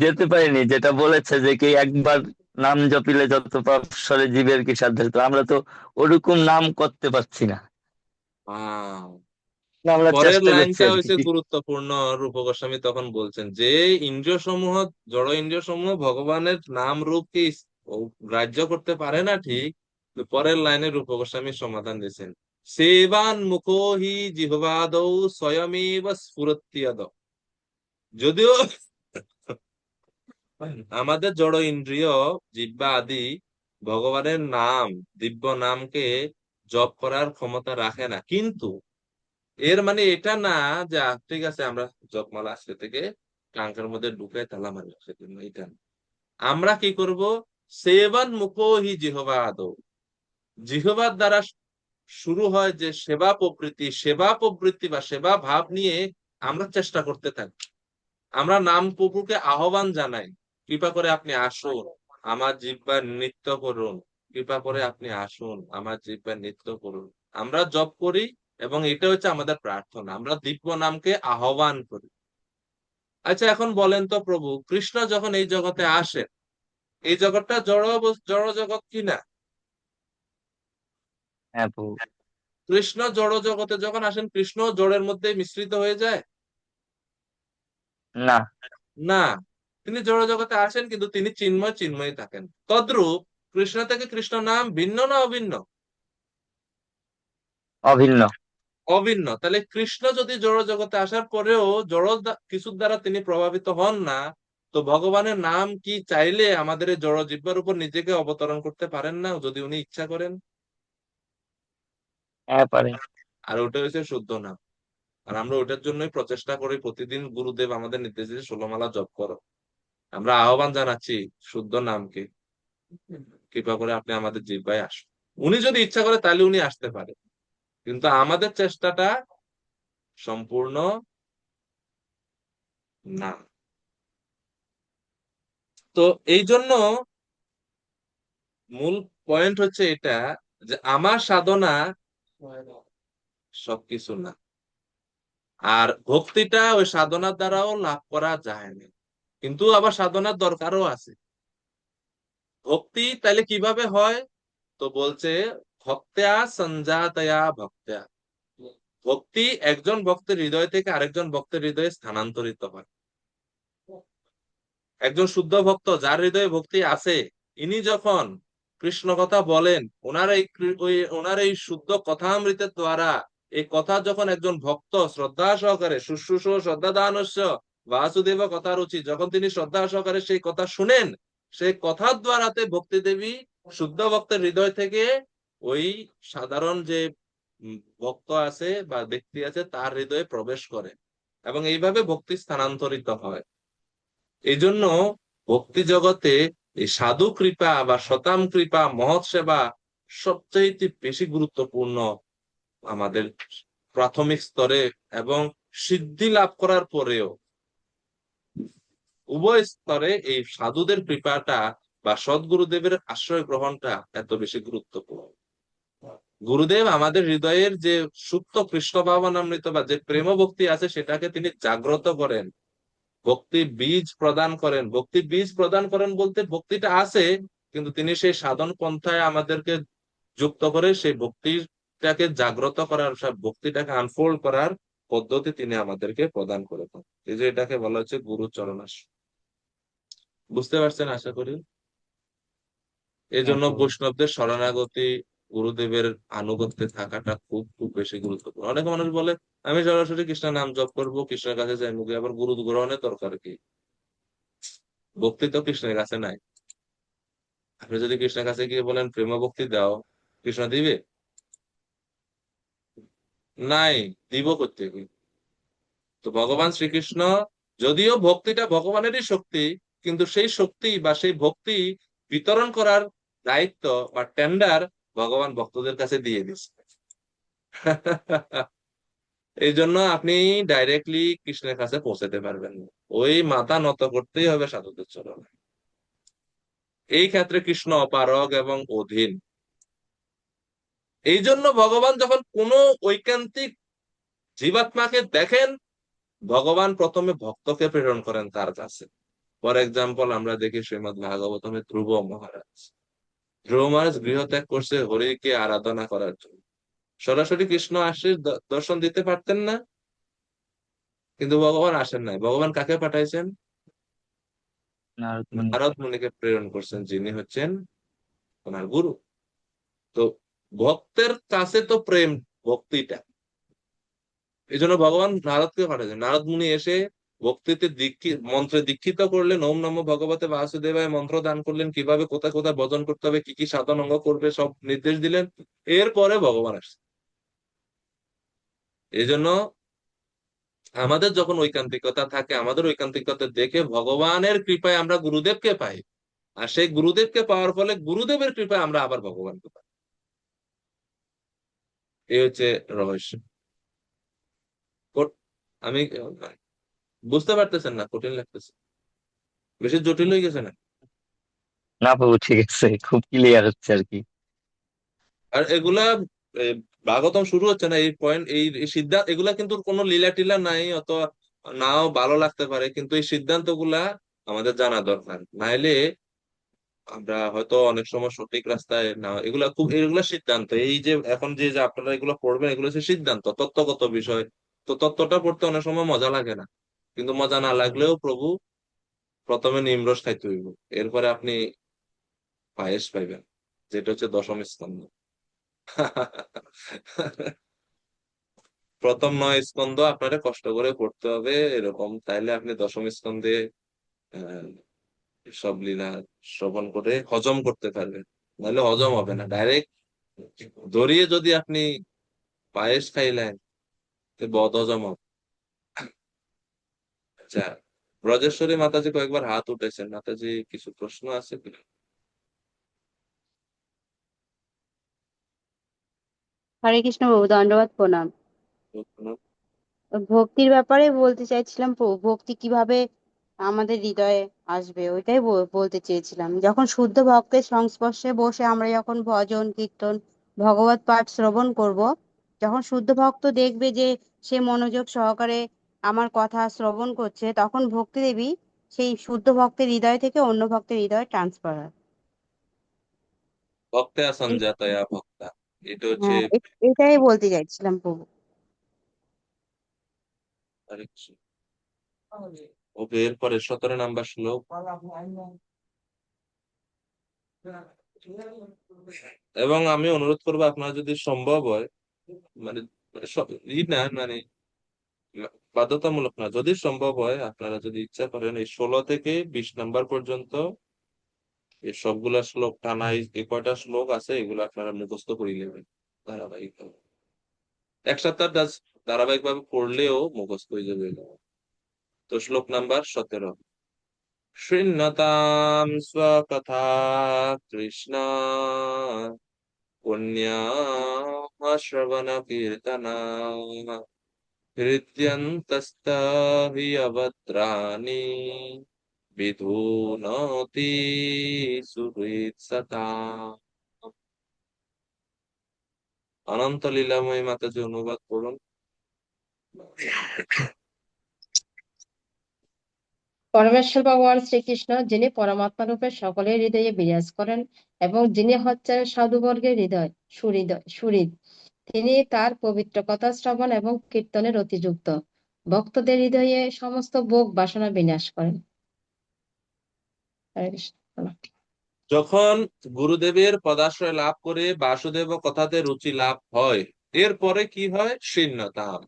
যেতে পারিনি। যেটা বলেছে যে কি একবার নাম জপিলে যত পাপ সরে জীবের কি সাধ্য, তো আমরা তো ওরকম নাম করতে পারছি না। আহ, না, আমরা পরের চেষ্টা করছি লাইনটা আর হচ্ছে কি। গুরুত্বপূর্ণ। রূপ গোস্বামী তখন বলছেন যে ইন্দ্রিয় সমূহ, জড় ইন্দ্রিয় সমূহ ভগবানের নাম রূপকে গ্রাহ্য করতে পারে না, ঠিক। তো পরের লাইনে রূপ গোস্বামী সমাধান দিয়েছেন, সেবান মুখো হি জিহ্বাদৌ স্বয়মেব স্ফুরত্যদ। যদিও আমাদের জড় ইন্দ্রিয় জিহ্বা আদি ভগবানের নাম, দিব্য নামকে জপ করার ক্ষমতা রাখে না, কিন্তু এর মানে এটা না যে ঠিক আছে আমরা জপমালা আজকে থেকে ট্রাঙ্কের মধ্যে ঢুকে তালা মারি, সেজন্য এটা না। আমরা কি করব? সেবান মুখো হি জিহ্বা আদৌ, জিহ্বার দ্বারা শুরু হয় যে সেবা প্রবৃত্তি, সেবা প্রবৃত্তি বা সেবা ভাব নিয়ে আমরা চেষ্টা করতে থাকি। আমরা নাম প্রভুকে আহ্বান জানাই, কৃপা করে আপনি আসুন, আমার জিহ্বার নৃত্য করুন, কৃপা করে আপনি আসুন, আমার জিহ্বার নৃত্য করুন। আমরা জপ করি এবং এটা হচ্ছে আমাদের প্রার্থনা, আমরা দিব্য নামকে আহ্বান করি। আচ্ছা, এখন বলেন তো প্রভু কৃষ্ণ যখন এই জগতে আসেন, এই জগৎটা জড় জগৎ কি না? হ্যাঁ প্রভু। কৃষ্ণ জড় জগতে যখন আসেন, কৃষ্ণ জড়ের মধ্যে মিশ্রিত হয়ে যায় না। না। তিনি জড় জগতে আসেন কিন্তু তিনি চিন্ময়, চিন্ময়ই থাকেন। তদ্রূপ কৃষ্ণ থেকে কৃষ্ণ নাম ভিন্ন না অভিন্ন? অভিন্ন। অভিন্ন। তাহলে কৃষ্ণ যদি জড় জগতে আসার পরেও কিছুর দ্বারা তিনি প্রভাবিত হন না, তো ভগবানের নাম কি চাইলে আমাদের এই জড় জিহ্বার উপর নিজেকে অবতরণ করতে পারেন না যদি উনি ইচ্ছা করেন? হ্যাঁ পারে। আর ওটা হচ্ছে শুদ্ধ নাম। আর আমরা ওটার জন্যই প্রচেষ্টা করি, প্রতিদিন গুরুদেব আমাদের নির্দেশ দিয়েছে 16 মালা জপ করো। আমরা আহ্বান জানাচ্ছি শুদ্ধ নামকে, কৃপা করে আপনি আমাদের জিহ্বায় আসুন। উনি যদি ইচ্ছা করে তাহলে উনি আসতে পারে, কিন্তু আমাদের চেষ্টাটা সম্পূর্ণ না। তো এই জন্য মূল পয়েন্ট হচ্ছে এটা, যে আমার সাধনা সবকিছু না, আর ভক্তিটা ওই সাধনার দ্বারাও লাভ করা যায় না, কিন্তু আবার সাধনার দরকারও আছে। ভক্তি তাহলে কিভাবে হয়? তো বলছে ভক্ত্যা সঞ্জাতয়া ভক্ত্যা। ভক্তি একজন ভক্তের হৃদয় থেকে আরেকজন ভক্তের হৃদয়ে স্থানান্তরিত হয়। একজন শুদ্ধ ভক্ত যার হৃদয়ে ভক্তি আছে, ইনি যখন কৃষ্ণ কথা বলেন, ওনার এই শুদ্ধ কথামৃতের দ্বারা এই কথা যখন একজন ভক্ত শ্রদ্ধা সহকারে শুশ্রূষ শ্রদ্ধা দানস্য বাসুদেব কথা রুচি, যখন তিনি শ্রদ্ধা সহকারে সেই কথা শুনেন, সেই কথার দ্বারাতে ভক্তি দেবী শুদ্ধ ভক্তের হৃদয় থেকে ওই সাধারণ যে ভক্ত আছে বা ব্যক্তি আছে তার হৃদয়ে প্রবেশ করে, এবং এইভাবে ভক্তি স্থানান্তরিত হয়। এই জন্য ভক্তি জগতে এই সাধু কৃপা বা শতাম কৃপা মহৎ সেবা সবচেয়ে বেশি গুরুত্বপূর্ণ আমাদের প্রাথমিক স্তরে, এবং সিদ্ধি লাভ করার পরেও উভয় স্তরে এই সাধুদের কৃপাটা বা সদ্গুরুদেবের আশ্রয় গ্রহণটা এত বেশি গুরুত্বপূর্ণ। গুরুদেব আমাদের হৃদয়ের যে সুপ্ত কৃষ্ণ ভাবনামৃত বা যে প্রেম ভক্তি আছে সেটাকে তিনি জাগ্রত করেন, ভক্তি বীজ প্রদান করেন। ভক্তি বীজ প্রদান করেন বলতে ভক্তিটা আছে, কিন্তু তিনি সেই সাধন পন্থায় আমাদেরকে যুক্ত করে সেই ভক্তিটাকে জাগ্রত করার, সব ভক্তিটাকে আনফোল্ড করার পদ্ধতি তিনি আমাদেরকে প্রদান করে থাকেন। এই যে এটাকে বলা হচ্ছে গুরু চরণাস। বুঝতে পারছেন আশা করি। এই হ্যাঁ জন্য প্রভু। বৈষ্ণবদের শরণাগতি, গুরুদেবের আনুগত্যে থাকাটা খুব খুব বেশি গুরুত্বপূর্ণ। অনেক মানুষ বলে আমি সরাসরি কৃষ্ণের নাম জপ করবো, কৃষ্ণের কাছে যাই, মুখে আবার গুরু গ্রহণের দরকার কি? ভক্তি তো কৃষ্ণের কাছে নাই। আপনি যদি কৃষ্ণের কাছে গিয়ে বলেন প্রেম ভক্তি দাও, কৃষ্ণ দিবে? নাই, দিব করতে কি? তো ভগবান শ্রীকৃষ্ণ, যদিও ভক্তিটা ভগবানেরই শক্তি, কিন্তু সেই শক্তি বা সেই ভক্তি বিতরণ করার দায়িত্ব বা টেন্ডার ভগবান ভক্তদের কাছে দিয়ে দিচ্ছে। এই জন্য আপনি ডাইরেক্টলি কৃষ্ণের কাছে পৌঁছাতে পারবেন না, ওই মাথা নত করতেই হবে সাধুদের চরণে। এই ক্ষেত্রে কৃষ্ণ অপারগ এবং অধীন। এই জন্য ভগবান যখন কোনো ঐকান্তিক জীবাত্মাকে দেখেন, ভগবান প্রথমে ভক্তকে প্রেরণ করেন তার কাছে। ফর এক্সাম্পল আমরা দেখি শ্রীমদ ভাগবতমে ধ্রুব মহারাজ। ধ্রুব মহারাজ গৃহত্যাগ করছে হরিকে আরাধনা করার জন্য। সরাসরি কৃষ্ণ আসে দর্শন দিতে পারতেন না, কিন্তু ভগবান আসেন নাই। ভগবান কাকে পাঠাইছেন? নারদ মুনি। নারদ মুনিকে প্রেরণ করছেন, যিনি হচ্ছেন ওনার গুরু। তো ভক্তের কাছে তো প্রেম ভক্তিটা, এই জন্য ভগবান নারদকে পাঠাচ্ছেন। নারদ মুনি এসে ভক্তিতে মন্ত্রে দীক্ষিত করলেন, ওম নমো ভগবতে বাসুদেবায় মন্ত্র দান করলেন, কিভাবে কোথায় কোথায় ভজন করতে হবে, কি কি সাধন অঙ্গ করবে সব নির্দেশ দিলেন। এরপরে ভগবান আসছে। এই জন্য আমাদের যখন ঐকান্তিকতা থাকে, আমাদের ঐকান্তিকতা দেখে ভগবানের কৃপায় আমরা গুরুদেবকে পাই, আর সেই গুরুদেবকে পাওয়ার ফলে গুরুদেবের কৃপায় আমরা আবার ভগবানকে পাই। এই হচ্ছে রহস্য। আমি বুঝতে পারতেছেন না? কঠিন লাগতেছে? বেশি জটিল হয়ে গেছে না? না প্রভু, ঠিক আছে, খুব ক্লিয়ার হচ্ছে আর কি। আর এগুলা এ, ভাগবতম শুরু হচ্ছে না, এই পয়েন্ট, এই সিদ্ধান্ত, এগুলা কিন্তু কোনো লীলা টিলা নাই, অত নাও ভালো লাগতে পারে, কিন্তু এই সিদ্ধান্ত গুলা আমাদের জানা দরকার, নাইলে আমরা হয়তো অনেক সময় সঠিক রাস্তায় না, এগুলা সিদ্ধান্ত, এই যে এখন যে আপনারা এগুলো পড়বেন, এগুলো হচ্ছে সিদ্ধান্ত, তত্ত্বগত বিষয়। তো তত্ত্বটা পড়তে অনেক সময় মজা লাগে না, কিন্তু মজা না লাগলেও প্রভু প্রথমে নিমরস খাইতে হইব, এরপরে আপনি পায়েস পাইবেন, যেটা হচ্ছে দশম স্কন্ধ। প্রথম 9 স্কন্ধ আপনারে কষ্ট করে পড়তে হবে এরকম, তাইলে আপনি দশম স্কন্ধে আহ, সব লীলা শ্রবণ করে হজম করতে পারবেন। নাহলে হজম হবে না, ডাইরেক্ট ধরিয়ে যদি আপনি পায়েস খাইলেন তো বদ হজম হবে। আচ্ছা, ব্রজেশ্বরী মাতাজি কয়েকবার হাত উঠেছেন, মাতাজি কিছু প্রশ্ন আছে কিনা? হরে কৃষ্ণ প্রভু, দণ্ডবাদ প্রণাম। ভক্তির ব্যাপারে বলতে চাইছিলাম প্রভু, ভক্তি কিভাবে আমাদের হৃদয়ে আসবে ওইটাই বলতে চেয়েছিলাম। যখন শুদ্ধ ভক্তের সংস্পর্শে বসে আমরা যখন ভজন কীর্তন ভগবত পাঠ শ্রবণ করব, যখন শুদ্ধ ভক্ত দেখবে যে সে মনোযোগ সহকারে আমার কথা শ্রবণ করছে, তখন ভক্তি দেবী সেই শুদ্ধ ভক্তের হৃদয় থেকে অন্য ভক্তের হৃদয়ে ট্রান্সফার হয়। ভক্তে এই- সঞ্জাতয়া ভক্তা, এটা হচ্ছে। হ্যাঁ, এটাই বলতে চাইছিলাম প্রভু। ওকে, এরপরে 17 নম্বর শ্লোক। এবং আমি অনুরোধ করবো, আপনার যদি সম্ভব হয়, মানে না মানে বাধ্যতামূলক না, যদি সম্ভব হয় আপনারা যদি ইচ্ছা করেন, এই 16 থেকে 20 নম্বর পর্যন্ত এই সবগুলা শ্লোক টানাই, এই কয়টা শ্লোক আছে এগুলো আপনারা মুখস্থ করে নেবেন ধারাবাহিক এক সপ্তাহ ধারাবাহিক ভাবে পড়লেও মুখস্থ হয়ে যাবে এগুলো। তো শ্লোক নাম্বার 17। শৃণ্যতাম স্বকথা কৃষ্ণ পুণ্যশ্রবণ কীর্তনা হৃদ্যন্তস্ত হি অভদ্রাণি বিধুনতি সুহৃৎসতা। অনন্ত লীলাময়ী মাতাজি অনুবাদ করুন। পরমেশ্বর ভগবান শ্রীকৃষ্ণ, যিনি পরমাত্মা রূপে সকলের হৃদয়ে বিরাজ করেন এবং যিনি হচ্ছেন সাধুবর্গের সুহৃদ, তিনি তার পবিত্র কথা শ্রবণ এবং কীর্তনের অতিযুক্ত ভক্তদের হৃদয়ে সমস্ত ভোগ বাসনা বিনাশ করেন। হরে কৃষ্ণ। যখন গুরুদেবের পদাশ্রয় লাভ করে বাসুদেব কথাতে রুচি লাভ হয়, এরপরে কি হয়? শৃণ্যতাম।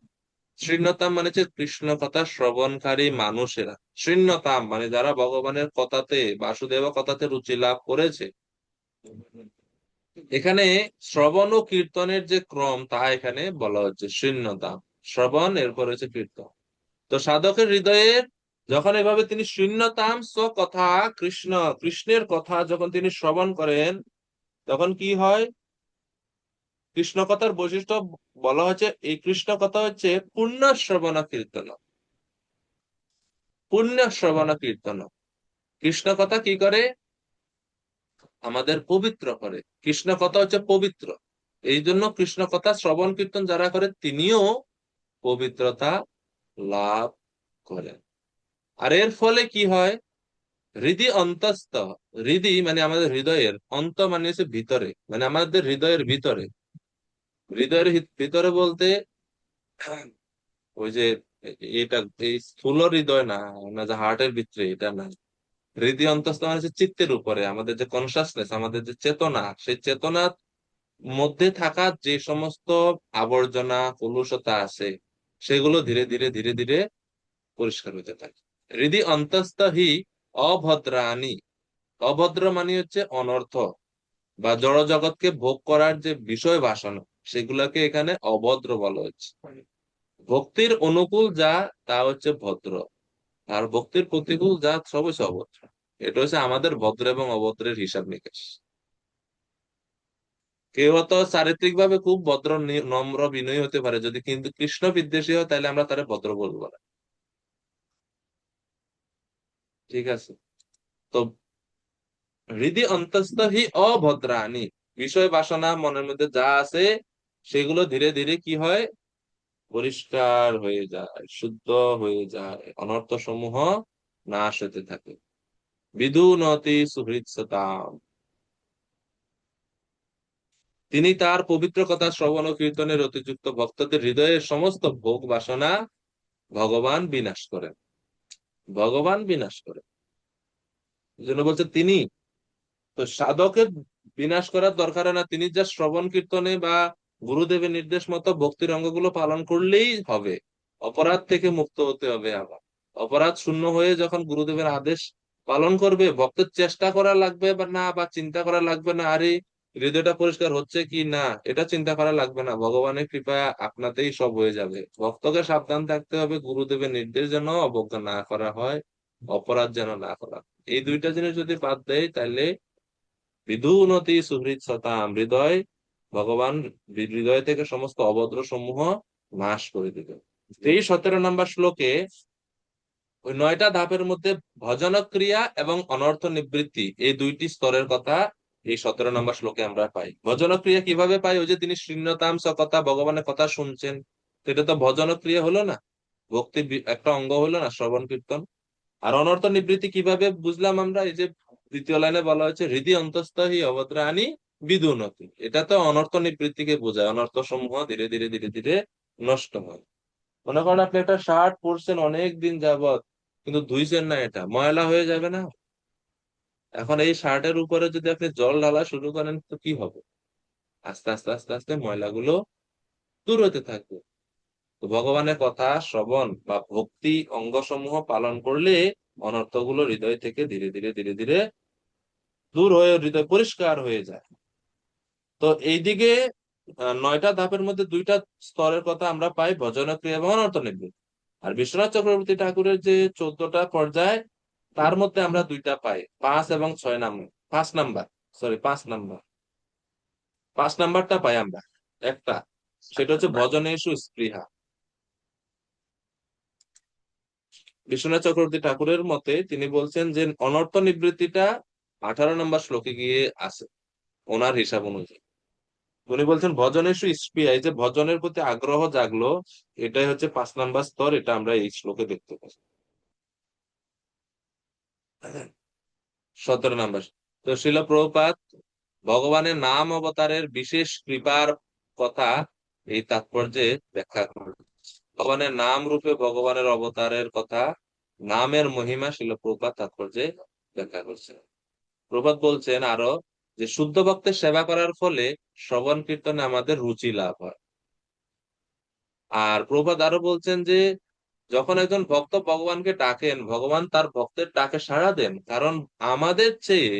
শৃণ্যতাম মানে হচ্ছে কৃষ্ণ কথা শ্রবণকারী মানুষেরা। শৃণ্যতাম মানে যারা ভগবানের কথাতে বাসুদেব কথাতে রুচি লাভ করেছে। এখানে শ্রবণ ও কীর্তনের যে ক্রম তা এখানে বলা হচ্ছে শৃণ্যতাম। শ্রবণ, এরপর হচ্ছে কীর্তন। তো সাধকের হৃদয়ের যখন এভাবে তিনি শূন্যতাম স্ব কথা কৃষ্ণ, কৃষ্ণের কথা যখন তিনি শ্রবণ করেন, তখন কি হয়? কৃষ্ণ কথার বৈশিষ্ট্য বলা হচ্ছে, এই কৃষ্ণ কথা হচ্ছে পুণ্য শ্রবণ কীর্তন। পুণ্য শ্রবণ কীর্তন, কৃষ্ণ কথা কি করে? আমাদের পবিত্র করে। কৃষ্ণ কথা হচ্ছে পবিত্র, এই জন্য কৃষ্ণ কথা শ্রবণ কীর্তন যারা করে তিনিও পবিত্রতা লাভ করেন। আর এর ফলে কি হয়? হৃদি অন্তস্থ, হৃদি মানে আমাদের হৃদয়ের, অন্ত মানে হচ্ছে ভিতরে, মানে আমাদের হৃদয়ের ভিতরে। হৃদয়ের ভিতরে বলতে ওই যে এটা, এই স্থূল হৃদয় না, না যে হার্টের ভিতরে, এটা না। হৃদি অন্তস্থ মানে হচ্ছে চিত্তের উপরে, আমাদের যে কনসাসনেস, আমাদের যে চেতনা, সেই চেতনার মধ্যে থাকা যে সমস্ত আবর্জনা কলুষতা আছে, সেগুলো ধীরে ধীরে ধীরে ধীরে পরিষ্কার হতে থাকে। হৃদি অন্তস্থ হি অভদ্রাণি, অভদ্র মানে হচ্ছে অনর্থ বা জড় জগৎকে ভোগ করার যে বিষয় বাসনা, সেগুলাকে এখানে অভদ্র বলা হচ্ছে। ভক্তির অনুকূল যা তা হচ্ছে ভদ্র, আর ভক্তির প্রতিকূল যা সব হচ্ছে অভদ্র। এটা হচ্ছে আমাদের ভদ্র এবং অভদ্রের হিসাব নিকাশ। কেউ হয়তো চারিত্রিক ভাবে খুব ভদ্র নম্র বিনয়ী হতে পারে, যদি কিন্তু কৃষ্ণ বিদ্বেষী হয় তাহলে আমরা তারা ভদ্র বলবো না। ঠিক আছে? তো হৃদি অন্তস্থ হি অভদ্রাণি, বিষয় বাসনা মনের মধ্যে যা আছে সেগুলো ধীরে ধীরে কি হয়? পরিষ্কার হয়ে যায়, শুদ্ধ হয়ে যায়, অনর্থ সমূহ নাশ হতে থাকে। বিদুনতি সুহৃৎসতাম। তিনি তার পবিত্র কথা শ্রবণ ও কীর্তনের অতিযুক্ত ভক্তদের হৃদয়ের সমস্ত ভোগ বাসনা ভগবান বিনাশ করেন। ভগবান বিনাশ করেন, এই জন্য বলছে তিনি। তো সাধকের বিনাশ করার দরকার হয় না, তিনি যা শ্রবণ কীর্তনে বা গুরুদেবের নির্দেশ মতো ভক্তির অঙ্গগুলো পালন করলেই হবে। অপরাধ থেকে মুক্ত হতে হবে। আবার অপরাধ শূন্য হয়ে যখন গুরুদেবের আদেশ পালন করবে, ভক্তের চেষ্টা করা লাগবে বা না, বা চিন্তা করা লাগবে না, আরে হৃদয়টা পরিষ্কার হচ্ছে কি না এটা চিন্তা করা লাগবে না, ভগবানের কৃপায় আপনাতেই সব হয়ে যাবে। ভক্তকে সাবধান থাকতে হবে, গুরুদেবের নির্দেশ যেন অবজ্ঞা না করা হয়, অপরাধ যেন না করা হয়। এই দুইটা জিনিস যদি বাদ দেয়, তাহলে বিধুনতি সুহৃৎ সতাম, হৃদয় ভগবান হৃদয় থেকে সমস্ত অভদ্র সমূহ নাশ করে দিবে। এই 17 নম্বর শ্লোকে ওই 9টা ধাপের মধ্যে ভজন ক্রিয়া এবং অনর্থ নিবৃত্তি, এই দুইটি স্তরের কথা এই 17 নম্বর শ্লোকে আমরা পাই। ভজন ক্রিয়া কিভাবে পাই? ওই যে তিনি শৃণ্যতাম সকথা, ভগবানের কথা শুনছেন, তো এটা তো ভজন ক্রিয়া হলো না, ভক্তির একটা অঙ্গ হলো না, শ্রবণ কীর্তন। আর অনর্থ নিবৃত্তি কিভাবে বুঝলাম আমরা? এই যে দ্বিতীয় লাইনে বলা হয়েছে হৃদি অন্তস্থ হি অভদ্রাণী বিদুনতি, এটা তো অনর্থ নিবৃত্তিকে বোঝায়, অনর্থ সমূহ ধীরে ধীরে ধীরে ধীরে নষ্ট হয়। মনে করেন আপনি একটা শার্ট পরছেন অনেক দিন যাবত, কিন্তু ধুইছেন না, এটা ময়লা হয়ে যাবে না? এখন এই শার্টের উপরে যদি আপনি জল ঢালা শুরু করেন, তো কি হবে? আস্তে আস্তে আস্তে আস্তে ময়লাগুলো দূর হতে থাকবে। তো ভগবানের কথা শ্রবণ বা ভক্তি অঙ্গসমূহ পালন করলে অনর্থগুলো হৃদয় থেকে ধীরে ধীরে ধীরে ধীরে দূর হয়ে হৃদয় পরিষ্কার হয়ে যায়। তো এইদিকে 9টা ধাপের মধ্যে 2টা স্তরের কথা আমরা পাই, ভজন ক্রিয়া এবং অনর্থ নিবৃত্তি। আর বিশ্বনাথ চক্রবর্তী ঠাকুরের যে 14টা পর্যায়, তার মধ্যে আমরা 2টা পাই, 5 এবং 6 নম্বর। 5 নাম্বারটা পাই আমরা একটা, সেটা হচ্ছে ভজনেষু স্পৃহা। বিশ্বনাথ চক্রবর্তী ঠাকুরের মতে তিনি বলছেন যে অনর্থ নিবৃত্তিটা 18 নম্বর শ্লোকে গিয়ে আছে ওনার হিসাব অনুযায়ী। উনি বলছেন ভজনেষু স্পৃহা, এই যে ভজনের প্রতি আগ্রহ জাগলো, এটাই হচ্ছে 5 নাম্বার স্তর, এটা আমরা এই শ্লোকে দেখতে পাই। 17 নাম্বার, তো শ্রীল প্রভুপাদ ভগবানের নাম অবতারের বিশেষ কৃপার কথা এই তাৎপর্যে ব্যাখ্যা করেন। ভগবানের নাম রূপে ভগবানের অবতারের কথা, নামের মহিমা শ্রীল প্রভুপাদ তাৎপর্যে ব্যাখ্যা করছেন। প্রভুপাদ বলছেন আরো যে শুদ্ধ ভক্তের সেবা করার ফলে শ্রবণ কীর্তনে আমাদের রুচি লাভ হয়। আর প্রভুপাদ আরো বলছেন যে যখন একজন ভক্ত ভগবানকে ডাকেন, ভগবান তার ভক্তের ডাকে সাড়া দেন, কারণ আমাদের চেয়ে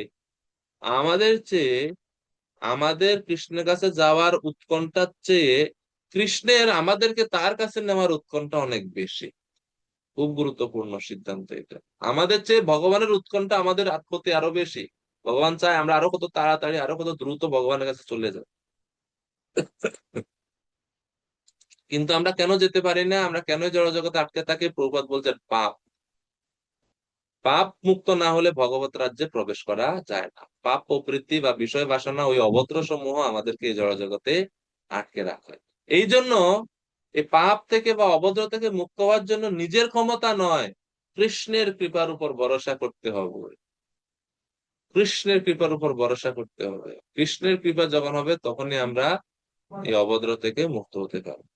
আমাদের চেয়ে আমাদের কৃষ্ণের কাছে যাওয়ার উৎকণ্ঠার চেয়ে কৃষ্ণের আমাদেরকে তার কাছে নেওয়ার উৎকণ্ঠা অনেক বেশি। খুব গুরুত্বপূর্ণ সিদ্ধান্ত এটা। আমাদের চেয়ে ভগবানের উৎকণ্ঠা আমাদের প্রতি আরো বেশি। ভগবান চায় আমরা আরো কত তাড়াতাড়ি, আরো কত দ্রুত ভগবানের কাছে চলে যাই। কিন্তু আমরা কেন যেতে পারি না? আমরা কেন জড়জগতে আটকে থাকি? প্রভুপাদ বলছেন পাপ। পাপ মুক্ত না হলে ভগবত রাজ্যে প্রবেশ করা যায় না। পাপ প্রবৃত্তি বা বিষয় বাসনা, ওই অভদ্র সমূহ আমাদেরকে এই জড়জগতে আটকে রাখে। এই জন্য এই পাপ থেকে বা অভদ্র থেকে মুক্ত হওয়ার জন্য নিজের ক্ষমতা নয়, কৃষ্ণের কৃপার উপর ভরসা করতে হবে। কৃষ্ণের কৃপার উপর ভরসা করতে হবে। কৃষ্ণের কৃপা যখন হবে, তখনই আমরা এই অভদ্র থেকে মুক্ত হতে পারবো।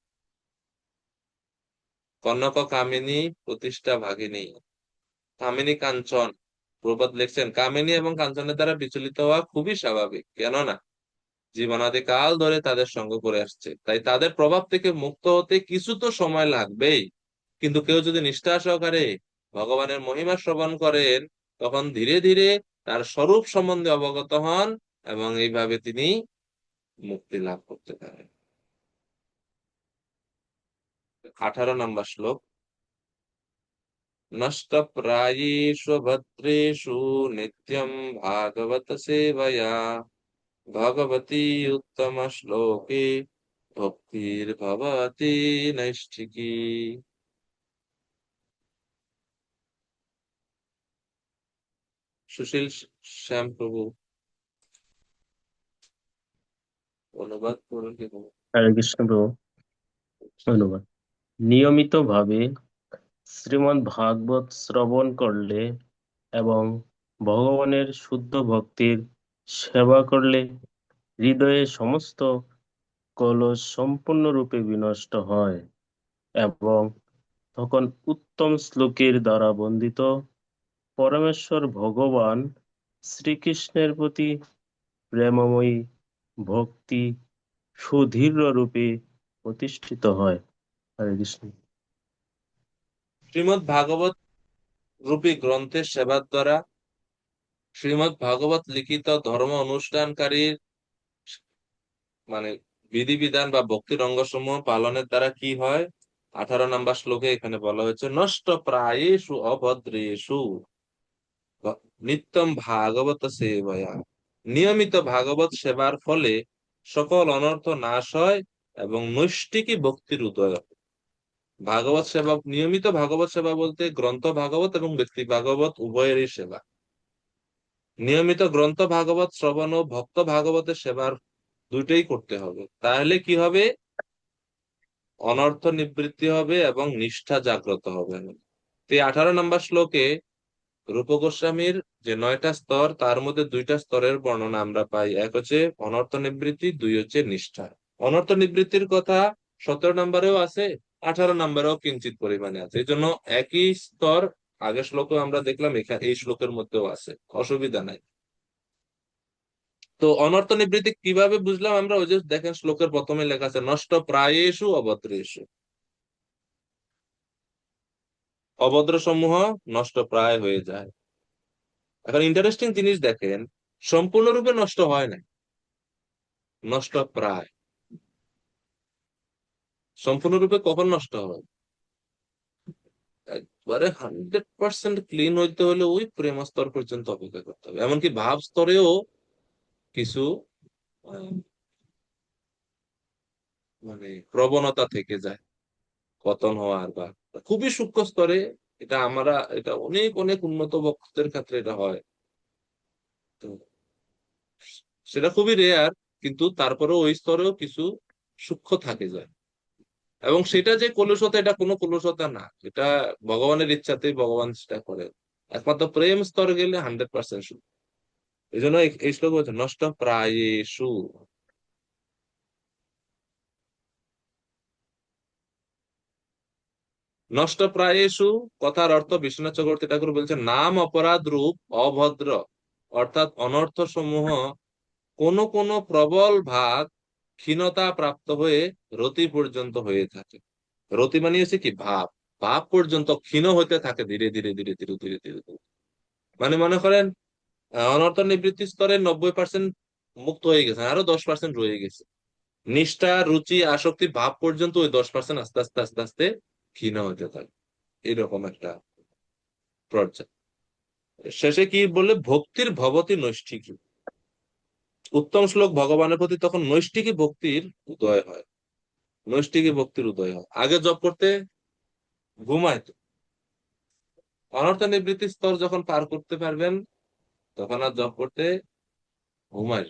কনক কামিনী প্রতিষ্ঠা ভাগিনী, কামিনী কাঞ্চন। প্রবাদ লিখছেন কামিনী এবং কাঞ্চনের দ্বারা বিচলিত হওয়া খুবই স্বাভাবিক, কেননা জীবনাদি কাল ধরে তাদের সঙ্গ করে আসছে, তাই তাদের প্রভাব থেকে মুক্ত হতে কিছু তো সময় লাগবেই। কিন্তু কেউ যদি নিষ্ঠা সহকারে ভগবানের মহিমা শ্রবণ করেন, তখন ধীরে ধীরে তার স্বরূপ সম্বন্ধে অবগত হন এবং এইভাবে তিনি মুক্তি লাভ করতে পারেন। 18 নম্বর শ্লোক, নষ্টপ্রায়েষু ভদ্রেষু নিত্যম ভাগবত সেবয়া ভগবতী উত্তম শ্লোকে ভক্তির ভবতি নৈষ্ঠিকী। সুশীল শ্যাম প্রভু অনুবাদ করুন কি? হরে কৃষ্ণ প্রভু, ধন্যবাদ। নিয়মিতভাবে শ্রীমদ্ ভাগবত শ্রবণ করলে এবং ভগবানের শুদ্ধ ভক্তির সেবা করলে হৃদয়ে সমস্ত কলস সম্পূর্ণরূপে বিনষ্ট হয় এবং তখন উত্তম শ্লোকের দ্বারা বন্দিত পরমেশ্বর ভগবান শ্রীকৃষ্ণের প্রতি প্রেমময়ী ভক্তি সুদৃঢ় রূপে প্রতিষ্ঠিত হয়। হরে কৃষ্ণ। শ্রীমদ্ ভাগবত রূপী গ্রন্থের সেবার দ্বারা শ্রীমদ্ ভাগবত লিখিত ধর্ম অনুষ্ঠানকারীর মানে বিধিবিধান বা ভক্তির অঙ্গসমূহ পালনের দ্বারা কি হয়? 18 নম্বর শ্লোকে এখানে বলা হয়েছে, নষ্ট প্রায়েষু অভদ্রেষু নিত্যম ভাগবত সেবয়া। নিয়মিত ভাগবত সেবার ফলে সকল অনর্থ নাশ হয় এবং নৈষ্ঠিকী ভক্তির উদয় হয়। ভাগবত সেবা, নিয়মিত ভাগবত সেবা বলতে গ্রন্থ ভাগবত এবং ব্যক্তি ভাগবত উভয়েরই সেবা। নিয়মিত গ্রন্থ ভাগবত শ্রবণ ও ভক্ত ভাগবতের সেবার দুইটাই করতে হবে, তাহলে কি হবে? অনর্থ নিবৃত্তি হবে এবং নিষ্ঠা জাগ্রত হবে। তো 18 নম্বর শ্লোকে রূপ গোস্বামীর যে 9টা স্তর, তার মধ্যে 2টা স্তরের বর্ণনা আমরা পাই। এক হচ্ছে অনর্থ নিবৃত্তি, 2 হচ্ছে নিষ্ঠা। অনর্থ নিবৃত্তির কথা 17 নম্বরেও আছে, 18 নম্বরেও কিঞ্চিত পরিমাণে আছে। এই জন্য একই স্তর আগের শ্লোকে আমরা দেখলাম, এখানে এই শ্লোকের মধ্যেও আছে, অসুবিধা নাই। তো অনর্থ নিবৃত্তি কিভাবে বুঝলাম আমরা? ওই যে দেখেন শ্লোকের প্রথমে লেখা আছে, নষ্ট প্রায়েষু অভদ্রেষু। অভদ্র সমূহ নষ্ট প্রায় হয়ে যায়। এখন ইন্টারেস্টিং জিনিস দেখেন, সম্পূর্ণরূপে নষ্ট হয় না, নষ্ট প্রায়। সম্পূর্ণরূপে কখন নষ্ট হয়? একবারে 100% ক্লিন হইতে হলে ওই প্রেম স্তর পর্যন্ত অপেক্ষা করতে হবে। এমনকি ভাব স্তরেও কিছু আহ, প্রবণতা থেকে যায় পতন হওয়ার, বা খুবই সূক্ষ্ম স্তরে। এটা অনেক অনেক উন্নত ভক্তদের ক্ষেত্রে এটা হয়। তো সেটা খুবই রেয়ার, কিন্তু তারপরেও ওই স্তরেও কিছু সূক্ষ্ম থাকে যায়। এবং সেটা যে কলুষতা, এটা কোনো কলুষতা না, এটা ভগবানের ইচ্ছাতেই ভগবান সেটা করে। একমাত্র প্রেম স্তর গেলে 100% সুখ। এই জন্য এই শ্লোক বলছে, নষ্ট প্রায়েষু। নষ্ট প্রায়েষু কথার অর্থ বিশ্বনাথ চক্রবর্তী ঠাকুর বলছেন, নাম অপরাধ রূপ অভদ্র অর্থাৎ অনর্থ সমূহ কোন কোন প্রবল ভাগ ক্ষীণতা প্রাপ্ত হয়ে রতি পর্যন্ত হয়ে থাকে। রতি মানে হচ্ছে কি? ভাব। ভাব পর্যন্ত ক্ষীণ হতে থাকে ধীরে ধীরে ধীরে ধীরে ধীরে ধীরে ধীরে। মানে মনে করেন অনর্থ নিবৃত্তি স্তরে 90% মুক্ত হয়ে গেছে, আরো 10% রয়ে গেছে। নিষ্ঠা, রুচি, আসক্তি ভাব পর্যন্ত ওই 10% আস্তে আস্তে আস্তে আস্তে ক্ষীণ হতে থাকে। এরকম একটা পর্যায়ে শেষে কি বললে, ভক্তির ভবতি নৈষ্ঠিকী। উত্তম শ্লোক ভগবানের প্রতি তখন নৈষ্ঠিকী ভক্তির উদয় হয়। নৈষ্ঠিকী ভক্তির উদয় হয়। আগে জপ করতে ঘুমাইতো, অনর্থ নিবৃত্তি স্তর যখন পার করতে পারবেন তখন আর জপ করতে ঘুমায়।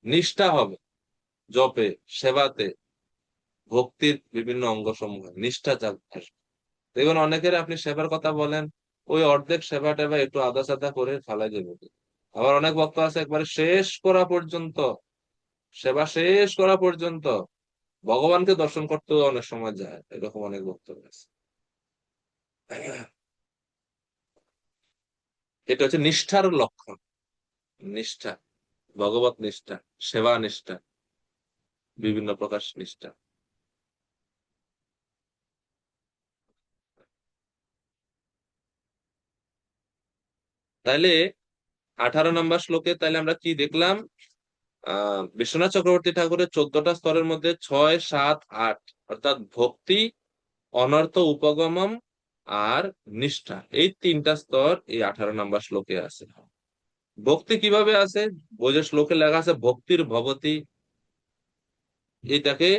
নিষ্ঠা হবে জপে, সেবাতে, ভক্তির বিভিন্ন অঙ্গ সমূহ, নিষ্ঠা জাগবে। দেখবেন অনেকের আপনি সেবার কথা বলেন, ওই অর্ধেক সেবা টেবা একটু আদা সাদা করে ফালাই দেবে। আবার অনেক ভক্ত আছে একবারে শেষ করা পর্যন্ত, সেবা শেষ করা পর্যন্ত ভগবানকে দর্শন করতেও অনেক সময় যায়। এরকম অনেক ভক্ত আছে। এটা হচ্ছে নিষ্ঠার লক্ষণ। নিষ্ঠা, ভগবত নিষ্ঠা, সেবা নিষ্ঠা, বিভিন্ন প্রকার নিষ্ঠা। তাইলে 18 নম্বর শ্লোকে তাইলে আমরা কি দেখলাম? বিশ্বনাথ চক্রবর্তী ঠাকুরের 14টা স্তরের মধ্যে 6, 7, 8 অর্থাৎ ভক্তি, অনর্থ উপগমম আর নিষ্ঠা, এই 3টা স্তর এই 18 নম্বর শ্লোকে আছে। ভক্তি কিভাবে আছে? ওই যে শ্লোকে লেখা আছে, ভক্তির ভবতি, এটাকে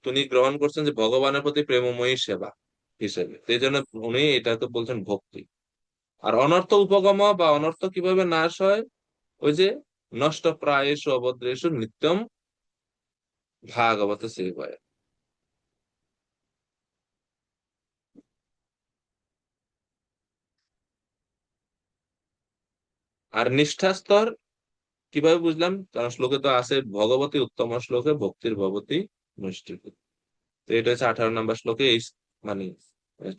তিনি গ্রহণ করছেন যে ভগবানের প্রতি প্রেমময়ী সেবা হিসেবে। এই জন্য উনি এটাকে বলছেন ভক্তি। আর অনর্থ উপগম বা অনর্থ কিভাবে নাশ হয়? ওই যে নষ্ট প্রায়েষু অভদ্রেষু নিত্যম ভাগবত সেবায়। আর নিষ্ঠা স্তর কিভাবে বুঝলাম? কারণ শ্লোকে তো আছে ভগবতী উত্তম শ্লোকে ভক্তির ভবতী নৈষ্ঠিকী। তো এটা হচ্ছে 18 নম্বর শ্লোকে এই মানে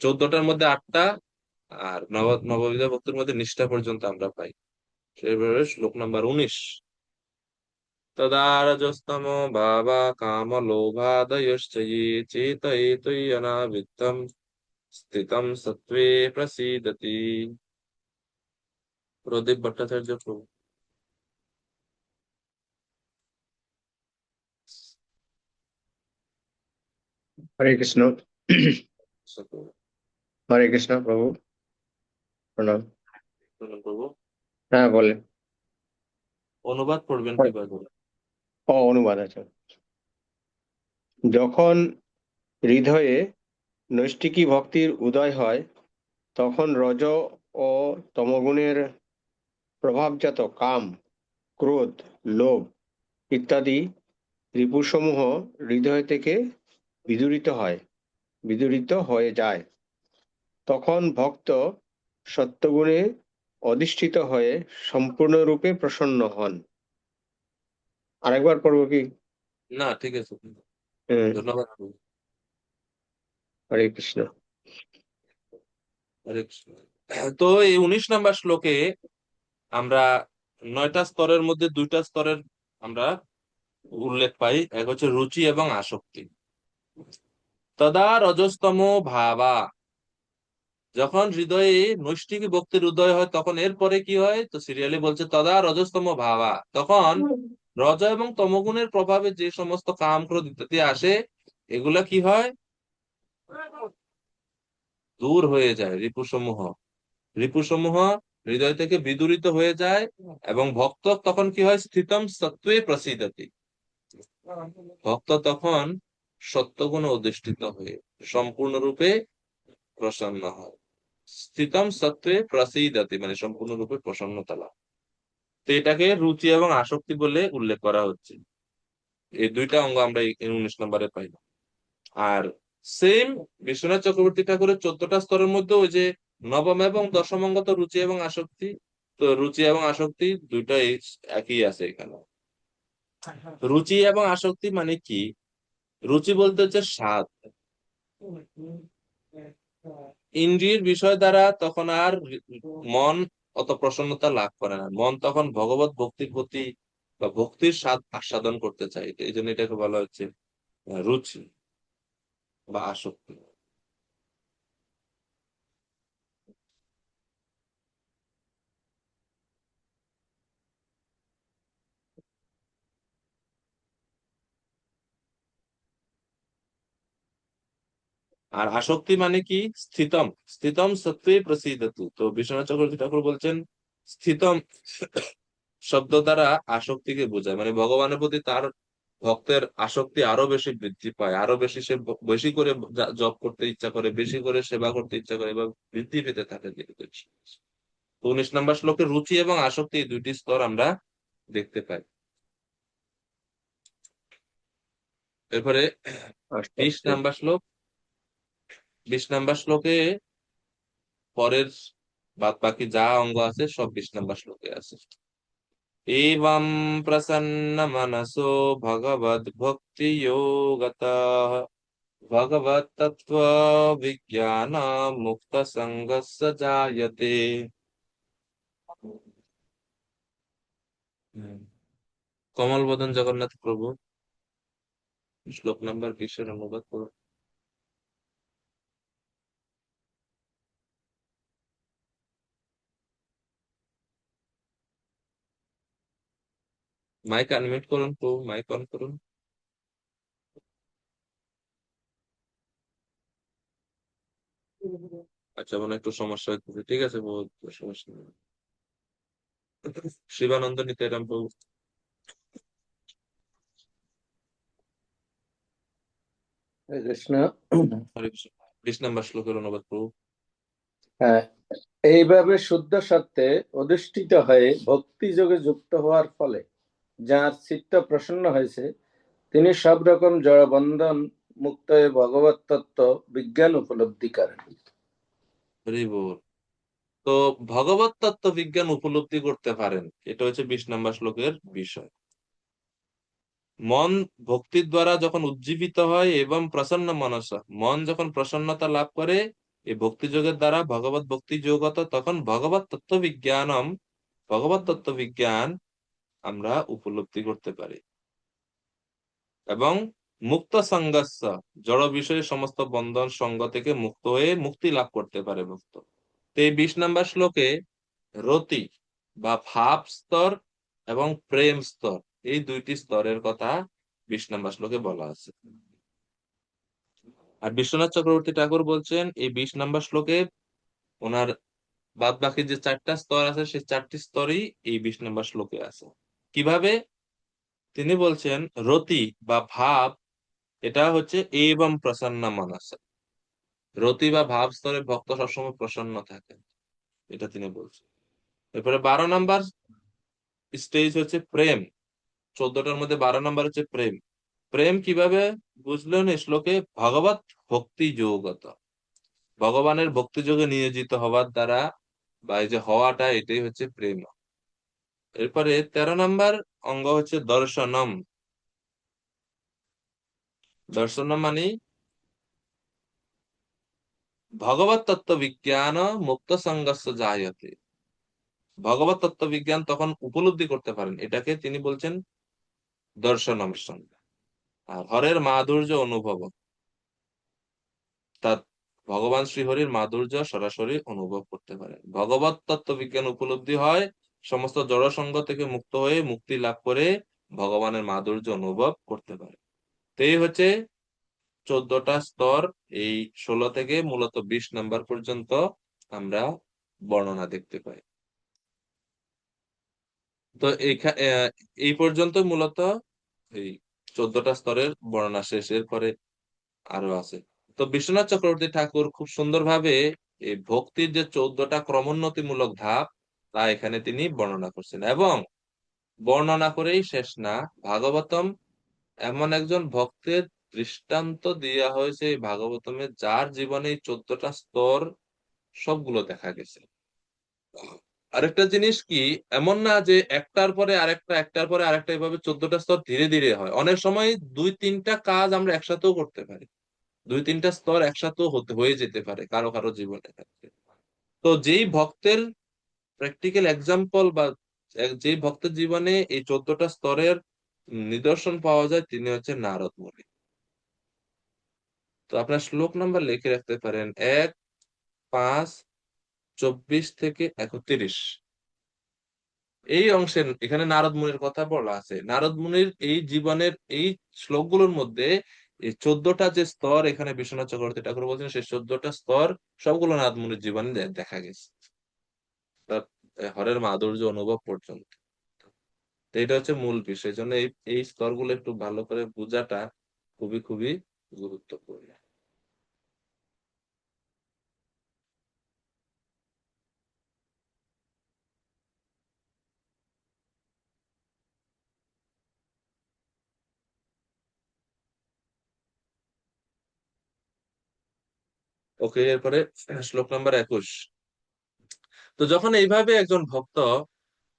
14টার মধ্যে 8টা, আর নববিধ ভক্তির মধ্যে নিষ্ঠা পর্যন্ত আমরা পাই। সেইভাবে শ্লোক নাম্বার 19, তদা রজস্তমো ভাবা কাম লোভাদয়শ্চ ये चेतयेतुम् अनाविद्धम् স্থিতম সত্ত্বে প্রসীদতি। প্রদীপ ভট্টাচার্য প্রভু। হরে কৃষ্ণ। হরে কৃষ্ণ প্রভু, প্রণাম। প্রভু হ্যাঁ বলেন। অনুবাদ পড়বেন কিভাবে? অনুবাদ আছে। যখন হৃদয়ে নৈষ্ঠিকী ভক্তির উদয় হয়, তখন রজ ও তমগুণের প্রভাবজাত কাম, ক্রোধ, লোভ ইত্যাদি রিপুসমূহ হৃদয় থেকে বিদূরিত হয়ে যায়। তখন ভক্ত সত্যগুণে অধিষ্ঠিত হয়ে সম্পূর্ণরূপে প্রসন্ন হন। আরেকবার পড়বো কি? না, ঠিক আছে, ধন্যবাদ প্রভু। হরে কৃষ্ণ। হরে কৃষ্ণ। তো এই 19 নম্বর শ্লোকে আমরা 9টা স্তরের মধ্যে 2টা স্তরের আমরা উল্লেখ পাই। এক হচ্ছে রুচি এবং আসক্তি। তদা রজস্তম ভাবা, যখন হৃদয়ে নৈষ্ঠিকী ভক্তির উদয় হয় তখন এরপরে কি হয়? তো সিরিয়ালি বলছে তদা রজস্তম ভাবা, তখন রজ এবং তমগুণের প্রভাবে যে সমস্ত কাম ক্রোধ ইত্যাদি আসে, এগুলা কি হয়? দূর হয়ে যায়। রিপুসমূহ হৃদয় থেকে বিদূরিত হয়ে যায় এবং ভক্ত তখন কি হয়? স্থিতম সত্ত্বে প্রসীদতি, ভক্ত তখন সত্যগুণে অধিষ্ঠিত হয়ে সম্পূর্ণরূপে প্রসন্ন হয়। স্থিতম সত্ত্বে প্রসীদতি মানে সম্পূর্ণরূপে প্রসন্নতা লাভ। তো এটাকে রুচি এবং আসক্তি বলে উল্লেখ করা হচ্ছে। এই 2টা অঙ্গ আমরা এই 19 নম্বরে পাইলাম। আর সেম বিশ্বনাথ চক্রবর্তী ঠাকুরের 14টা স্তরের মধ্যে ওই যে নবম এবং দশম অঙ্গ তো রুচি এবং আসক্তি, তো রুচি এবং আসক্তি দুইটাই একই আছে এখানে। রুচি এবং আসক্তি মানে কি? রুচি বলতে হচ্ছে স্বাদ। ইন্দ্রিয়ের বিষয় দ্বারা তখন আর মন অত প্রসন্নতা লাভ করে না, মন তখন ভগবত ভক্তির প্রতি বা ভক্তির স্বাদ আস্বাদন করতে চায়। এই জন্য এটাকে বলা হচ্ছে রুচি বা আসক্তি। আর আসক্তি মানে কি? স্থিতম সত্ত্বে প্রসীদতু। তো বিশ্বনাথ চক্রবর্তী ঠাকুর বলছেন স্থিতম শব্দ দ্বারা আসক্তিকে বোঝায়, মানে ভগবানের প্রতি তার ভক্তের আসক্তি আরো বেশি বৃদ্ধি পায়, আরো বেশি সে বেশি করে জপ করতে ইচ্ছা করে, বেশি করে সেবা করতে ইচ্ছা করে এবং বৃদ্ধি পেতে থাকে। 19 নম্বর শ্লোকে রুচি এবং আসক্তি এই 2টি স্তর আমরা দেখতে পাই। এরপরে 20 নম্বর শ্লোক। 20 নম্বর শ্লোকে পরের বাদ বাকি যা অঙ্গ আছে সব 20 নম্বর শ্লোকে আছে। एवं प्रसन्न मनसो भगवद भक्ति योगतः भगवत तत्व विज्ञान मुक्त संगस्य जायते। কমল বদন জগন্নাথ প্রভু শ্লোক নাম্বার 20 অনুবাদ করুন। মাইক আনমিউট করুন প্রভু, মাইক অন করুন। আচ্ছা, মনে একটু সমস্যা হচ্ছে, ঠিক আছে প্রভু, সমস্যা নেই। শিবানন্দ নিতাইরাম প্রভু। কৃষ্ণ। 20 নম্বর শ্লোকের অনুবাদ প্রভু। হ্যাঁ, এইভাবে শুদ্ধ সত্ত্বে অধিষ্ঠিত হয়ে ভক্তি যোগে যুক্ত হওয়ার ফলে যার চিত্ত প্রসন্ন হয়েছে, তিনি সব রকম জড় বন্ধন মুক্ত হয়ে ভগবত তত্ত্ব বিজ্ঞান উপলব্ধি করেন। হরি বল। তো ভগবত তত্ত্ব বিজ্ঞান উপলব্ধি করতে পারেন, এটা হচ্ছে 20 নম্বর শ্লোকের বিষয়। মন ভক্তির দ্বারা যখন উজ্জীবিত হয় এবং প্রসন্ন মনস, মন যখন প্রসন্নতা লাভ করে এই ভক্তি যোগের দ্বারা ভগবত ভক্তি যোগত, তখন ভগবত তত্ত্ব বিজ্ঞানম, ভগবত তত্ত্ব বিজ্ঞান আমরা উপলব্ধি করতে পারি। এবং মুক্ত সঙ্গস্য, জড় বিষয়ে সমস্ত বন্ধন সঙ্গ থেকে মুক্ত হয়ে মুক্তি লাভ করতে পারে ভক্ত। তো এই 20 নম্বর শ্লোকে রতি বা ভাব স্তর এবং প্রেম স্তর, এই দুইটি স্তরের কথা 20 নম্বর শ্লোকে বলা আছে। আর বিশ্বনাথ চক্রবর্তী ঠাকুর বলছেন এই 20 নম্বর শ্লোকে ওনার বাদ বাকি যে 4টা স্তর আছে সেই 4টি স্তরই এই 20 নম্বর শ্লোকে আছে। কিভাবে? তিনি বলছেন রতি বা ভাব, এটা হচ্ছে এবং প্রসন্ন মনস। রতি বা ভাব স্তরে ভক্ত সবসময় প্রসন্ন থাকে, এটা তিনি বলছেন। এরপরে 12 নম্বর স্টেজ হচ্ছে প্রেম। 14টার মধ্যে 12 নম্বর হচ্ছে প্রেম। প্রেম কিভাবে বুঝলেন এই শ্লোকে? ভগবত ভক্তি যোগত, ভগবানের ভক্তি যোগে নিয়োজিত হওয়ার দ্বারা বা এই যে হওয়াটা, এটাই হচ্ছে প্রেম। এরপরে 13 নম্বর অঙ্গ হচ্ছে দর্শনম। দর্শনম মানে ভগবত তত্ত্ব বিজ্ঞান মুক্ত সঙ্গস্য জায়তে, ভগবত তত্ত্ব বিজ্ঞান তখন উপলব্ধি করতে পারেন, এটাকে তিনি বলছেন দর্শনম সঙ্গ। আর হরের মাধুর্য অনুভব, তা ভগবান শ্রীহরির মাধুর্য সরাসরি অনুভব করতে পারে। ভগবত তত্ত্ব বিজ্ঞান উপলব্ধি হয় সমস্ত জড় সঙ্গ থেকে মুক্ত হয়ে মুক্তি লাভ করে ভগবানের মাধুর্য অনুভব করতে পারে। তো এই হচ্ছে 14টা স্তর। এই 16 থেকে মূলত 20 নম্বর পর্যন্ত আমরা বর্ণনা দেখতে পাই। তো এই পর্যন্ত মূলত এই 14টা স্তরের বর্ণনা শেষ। এরপরে আরো আছে। তো বিশ্বনাথ চক্রবর্তী ঠাকুর খুব সুন্দরভাবে এই ভক্তির যে 14টা ক্রমোন্নতিমূলক ধাপ তা এখানে তিনি বর্ণনা করছেন। এবং বর্ণনা করেই শেষ না, ভাগবতম এমন একজন ভক্তের দৃষ্টান্ত দেওয়া হয়েছে এই ভাগবতমে, যার জীবনে এই 14টা স্তর সবগুলো দেখা গেছে। আরেকটা জিনিস কি, এমন না যে একটার পরে আরেকটা, একটার পরে আরেকটা, এভাবে 14টা স্তর ধীরে ধীরে হয়। অনেক সময় 2-3টা কাজ আমরা একসাথেও করতে পারি, 2-3টা স্তর একসাথেও হয়ে যেতে পারে কারো কারো জীবনে ক্ষেত্রে। তো যেই ভক্তের প্র্যাকটিক্যাল এক্সাম্পল বা যেই ভক্তের জীবনে এই 14টা স্তরের নিদর্শন পাওয়া যায়, তিনি হচ্ছে নারদ মুনি। তো আপনার শ্লোক নাম্বার লিখে রাখতে পারেন 1, 5, 24 থেকে 31। এই অংশে এখানে নারদ মুনির কথা বলা আছে। নারদ মুনির এই জীবনের এই শ্লোকগুলোর মধ্যে এই 14টা যে স্তর এখানে বিশ্বনাথ চক্রবর্তী ঠাকুর বলছেন, সেই 14টা স্তর সবগুলো নারদ মুনির জীবনে দেখা গেছে, তার হরের মাধুর্য অনুভব পর্যন্ত। তো এটা হচ্ছে মূল বিষয়। এই জন্য এই স্তরগুলো একটু ভালো করে বোঝাটা খুবই খুবই গুরুত্বপূর্ণ। ওকে, এরপরে শ্লোক নাম্বার 21। তো যখন এইভাবে একজন ভক্ত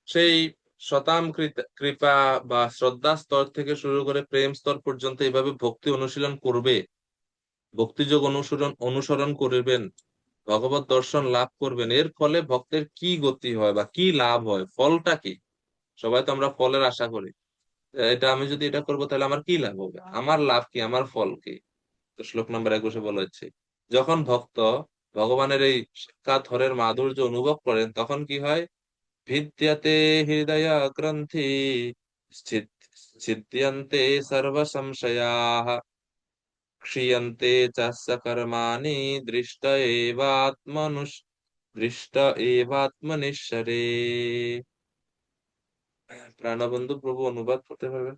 সেই শতাম কৃপা বা শ্রদ্ধা স্তর থেকে শুরু করে প্রেম স্তর পর্যন্ত এইভাবে ভক্তি অনুশীলন করবে, ভক্তিযোগ অনুসরণ করবেন, ভগবত দর্শন লাভ করবেন, এর ফলে ভক্তের কি গতি হয় বা কি লাভ হয়, ফলটা কি? সবাই তো আমরা ফলের আশা করি, এটা আমি যদি এটা করবো তাহলে আমার কি লাভ হবে, আমার লাভ কি, আমার ফল কি? তো শ্লোক নাম্বার 21 বলা হচ্ছে, যখন ভক্ত ভগবানের এই সাক্ষাৎ হরের মাধুর্য অনুভব করেন, তখন কি হয়? ভিদ্যতে হৃদয় গ্রন্থি ছিদ্যন্তে সর্ব সংশয়াঃ ক্ষীয়ন্তে চাস্য কর্মাণি দৃষ্ট এবাত্মনিশ্বরে। প্রাণবন্ধু প্রভু অনুবাদ করতে পারবেন?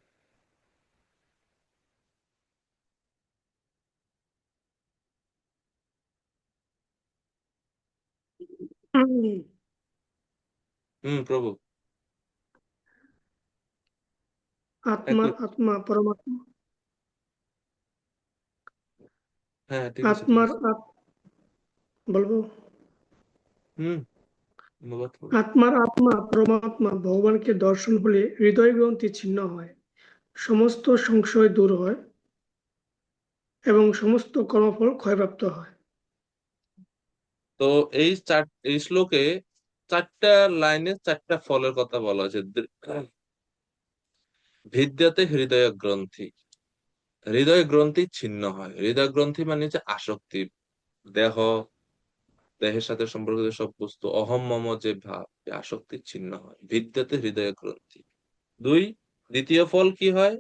প্রভু। আত্মা, আত্মা পরমাত্মা, হ্যাঁ ঠিক আছে, ঠিক আত্মার আছে। বলবো। হুম অনুবাদ করুন। আত্মার আত্মা পরমাত্মা ভগবানকে দর্শন হলে হৃদয় গ্রন্থি ছিন্ন হয়, সমস্ত সংশয় দূর হয় এবং সমস্ত কর্মফল ক্ষয়প্রাপ্ত হয়। তো এই শ্লোকে 4টা লাইনে 4টা ফলের কথা বলা হয়েছে। ভিদ্যাতে হৃদয় গ্রন্থি, হৃদয় গ্রন্থি ছিন্ন হয়। হৃদয় গ্রন্থি মানে হচ্ছে আসক্তি, দেহ, দেহের সাথে সম্পর্কিত সব বস্তু, অহম মম যে ভাব, এই আসক্তি ছিন্ন হয়। ভিদ্যাতে হৃদয় গ্রন্থি। দ্বিতীয় ফল কি হয়?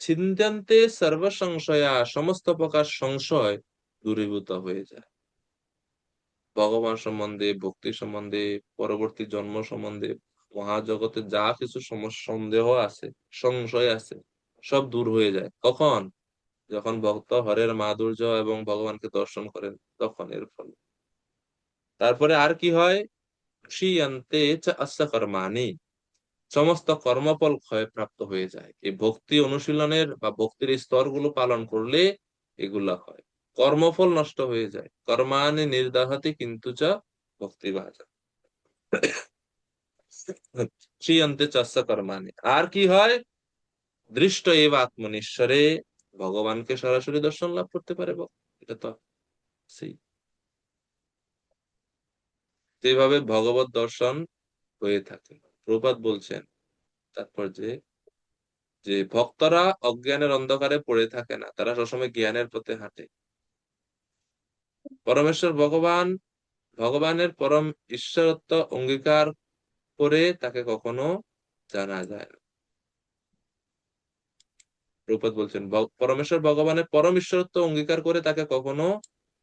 ছিন্তান্তে সর্ব সংশয়া, সমস্ত প্রকার সংশয় দূরীভূত হয়ে যায়। ভগবান সম্বন্ধে, ভক্তি সম্বন্ধে, পরবর্তী জন্ম সম্বন্ধে, মহাজগতে যা কিছু সন্দেহ আছে, সংশয় আছে, সব দূর হয়ে যায়। কখন? যখন ভক্ত হরের মাধুর্য এবং ভগবানকে দর্শন করেন, তখন এর ফল। তারপরে আর কি হয়? ক্ষীয়ন্তে চ অস্য কর্মাণি, সমস্ত কর্মফল ক্ষয়প্রাপ্ত হয়ে যায়। এই ভক্তি অনুশীলনের বা ভক্তির স্তরগুলো পালন করলে এগুলা হয়। কর্মফল নষ্ট হয়ে যায়। কর্মাণি নির্দাহতি কিন্তু চ ভক্তি ভাজা। শ্রীয়ন্তে চাস্য কর্মাণি। আর কি হয়? দৃষ্ট এব আত্মনিশ্বরে, ভগবানকে সরাসরি দর্শন লাভ করতে পারে ভক্ত। এটা তো সেই এইভাবে ভগবত দর্শন হয়ে থাকে। প্রভুপাদ বলছেন তারপর যে যে ভক্তরা অজ্ঞানের অন্ধকারে পড়ে থাকে না, তারা সবসময় জ্ঞানের পথে হাঁটে। পরমেশ্বর ভগবানের পরম ঈশ্বরত্ব অঙ্গীকার করে তাকে কখনো জানা যায় না। প্রভুপাদ বলছেন পরমেশ্বর ভগবানের পরম ঈশ্বরত্ব অঙ্গীকার করে তাকে কখনো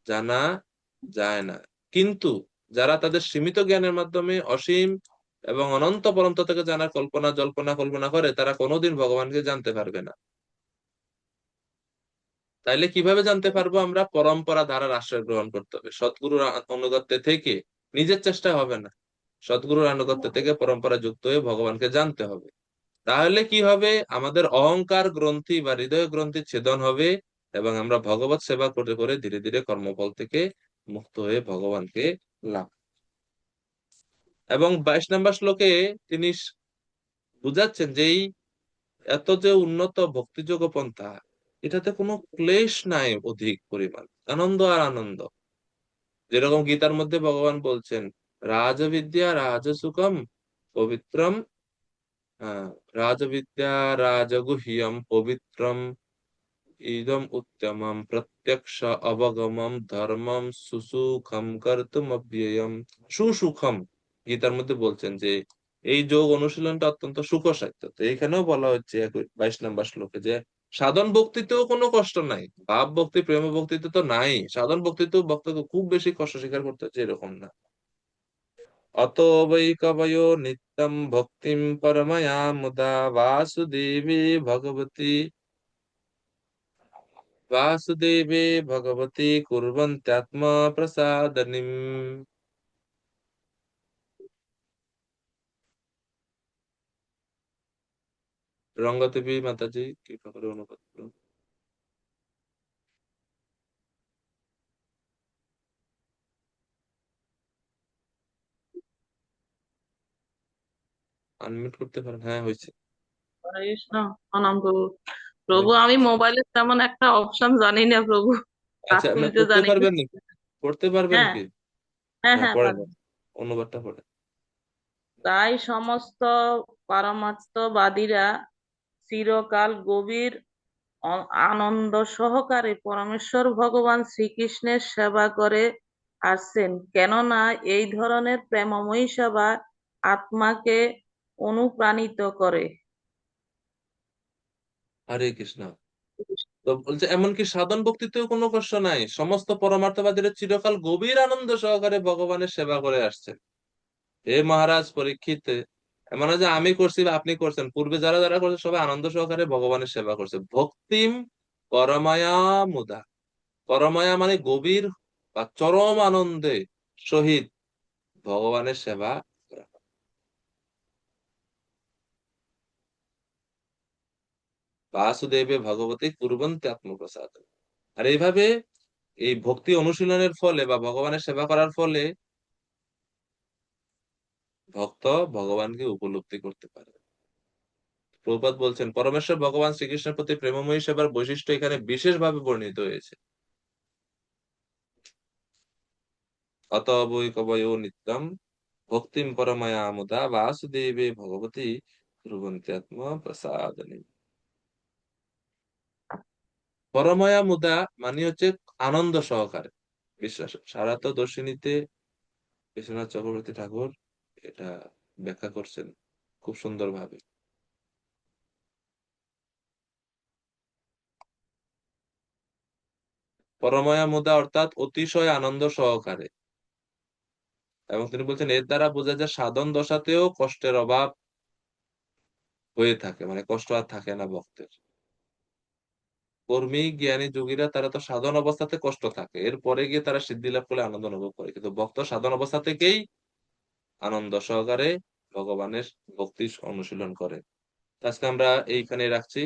জানা যায় না, কিন্তু যারা তাদের সীমিত জ্ঞানের মাধ্যমে অসীম এবং অনন্ত পরম তত্ত্বকে জানার কল্পনা করে, তারা কোনোদিন ভগবানকে জানতে পারবে না। তাইলে কিভাবে জানতে পারবো? আমরা পরম্পরা ধারার আশ্রয় গ্রহণ করতে হবে। সদ্গুরুর অনুগত্যে থেকে নিজের চেষ্টা হবে না, সদ্গুরুর আনুগত্য থেকে পরম্পরা যুক্ত হয়ে ভগবানকে জানতে হবে। তাহলে কি হবে? আমাদের অহংকার গ্রন্থি বা হৃদয় গ্রন্থি ছেদন হবে এবং আমরা ভগবত সেবা করে করে ধীরে ধীরে কর্মফল থেকে মুক্ত হয়ে ভগবানকে লাভ। এবং 22 নম্বর শ্লোকে তিনি বুঝাচ্ছেন যে এই এত যে উন্নত ভক্তিযোগ পন্থা, এটাতে কোনো ক্লেশ নাই, অধিক পরিমাণ আনন্দ আর আনন্দ। যেরকম গীতার মধ্যে ভগবান বলছেন রাজবিদ্যা রাজসুখম পবিত্রম, রাজবিদ্যা রাজগুহ্যম পবিত্রম ইদম উত্তমম প্রত্যক্ষ অবগমম ধর্মম সুসুখম কর্তুম অব্যয়ম। সুসুখম গীতার মধ্যে বলছেন যে এই যোগ অনুশীলনটা অত্যন্ত সুখসাধ্য। তো এখানেও বলা হচ্ছে 22 নম্বর শ্লোকে যে সাধন ভক্তিতেও কোনো কষ্ট নাই। ভাব ভক্তি প্রেম ভক্তিতে তো নাই, সাধন ভক্তিতেও ভক্তকে খুব বেশি কষ্ট স্বীকার করতে হচ্ছে, এরকম না। অতো বৈ কবয়ো নিত্যম ভক্তিম পরময়া মুদা বাসুদেবী ভগবতী वासुदेवे भगवती कुर्वन्त्यात्मा प्रसादनिम्। রঙ্গদেবী মাতাজি কৃপা করে অনুবাদ করুন। আনমিউট করতে পারেন। হ্যাঁ, হয়েছে। হরে কৃষ্ণ। প্রণাম প্রভু। প্রভু আমি মোবাইলে তেমন একটা অপশন জানি না প্রভু, কাজ আচ্ছা, আপনি তুলতে পড়তে জানি না। পারবেন নাকি? পড়তে পারবেন হ্যাঁ কি? হ্যাঁ হ্যাঁ, হ্যাঁ পড়েন, পারি। অনুবাদটা পড়েন। তাই সমস্ত পারমার্থবাদীরা চিরকাল গভীর আনন্দ সহকারে পরমেশ্বর ভগবান শ্রীকৃষ্ণের সেবা করে আসছেন, কেননা এই ধরনের প্রেমময়ী সেবা আত্মাকে অনুপ্রাণিত করে। হরে কৃষ্ণ। তো বলছে এমনকি সাধন ভক্তিতেও কোনো কষ্ট নাই, সমস্ত পরমার্থবাদীরা চিরকাল গভীর আনন্দ সহকারে ভগবানের সেবা করে আসছে। হে মহারাজ পরীক্ষিত, এমন না যে আমি করছি বা আপনি করছেন, পূর্বে যারা যারা করছে সবাই আনন্দ সহকারে ভগবানের সেবা করছে। ভক্তিম পরমায়া মুদা, পরমায়া মানে গভীর বা চরম আনন্দে সহিত ভগবানের সেবা করা। বাসুদেবে ভগবতী কুর্বন্তি আত্মপ্রসাদ। আর এইভাবে এই ভক্তি অনুশীলনের ফলে বা ভগবানের সেবা করার ফলে ভক্ত ভগবানকে উপলব্ধি করতে পারে। প্রভুপাদ বলছেন পরমেশ্বর ভগবান শ্রীকৃষ্ণের প্রতি প্রেমময়ী সেবার বৈশিষ্ট্য এখানে বিশেষভাবে বর্ণিত হয়েছে। অত বৈ কবয়ো নিত্যম ভক্তিম পরমায়া মুদা বাসুদেবে ভগবতী ধ্রুবন্ত্যাত্ম প্রসাদনে। পরমায়া মুদা মানে হচ্ছে আনন্দ সহকারে বিশ্বাস। সারাত দর্শিনীতে বিশ্বনাথ চক্রবর্তী ঠাকুর এটা ব্যাখ্যা করছেন খুব সুন্দরভাবে। পরমায়া মুদা অর্থাৎ অতিশয় আনন্দ সহকারে, এবং তিনি বলছেন এর দ্বারা বোঝা যায় সাধন দশাতেও কষ্টের অভাব হয়ে থাকে, মানে কষ্ট আর থাকে না ভক্তের। কর্মী জ্ঞানী যোগীরা তারা তো সাধন অবস্থাতে কষ্ট থাকে, এরপরে গিয়ে তারা সিদ্ধি লাভ করে আনন্দ অনুভব করে, কিন্তু ভক্ত সাধন অবস্থা থেকেই আনন্দ সহকারে ভগবানের ভক্তি অনুশীলন করে। আজকে আমরা এইখানে রাখছি।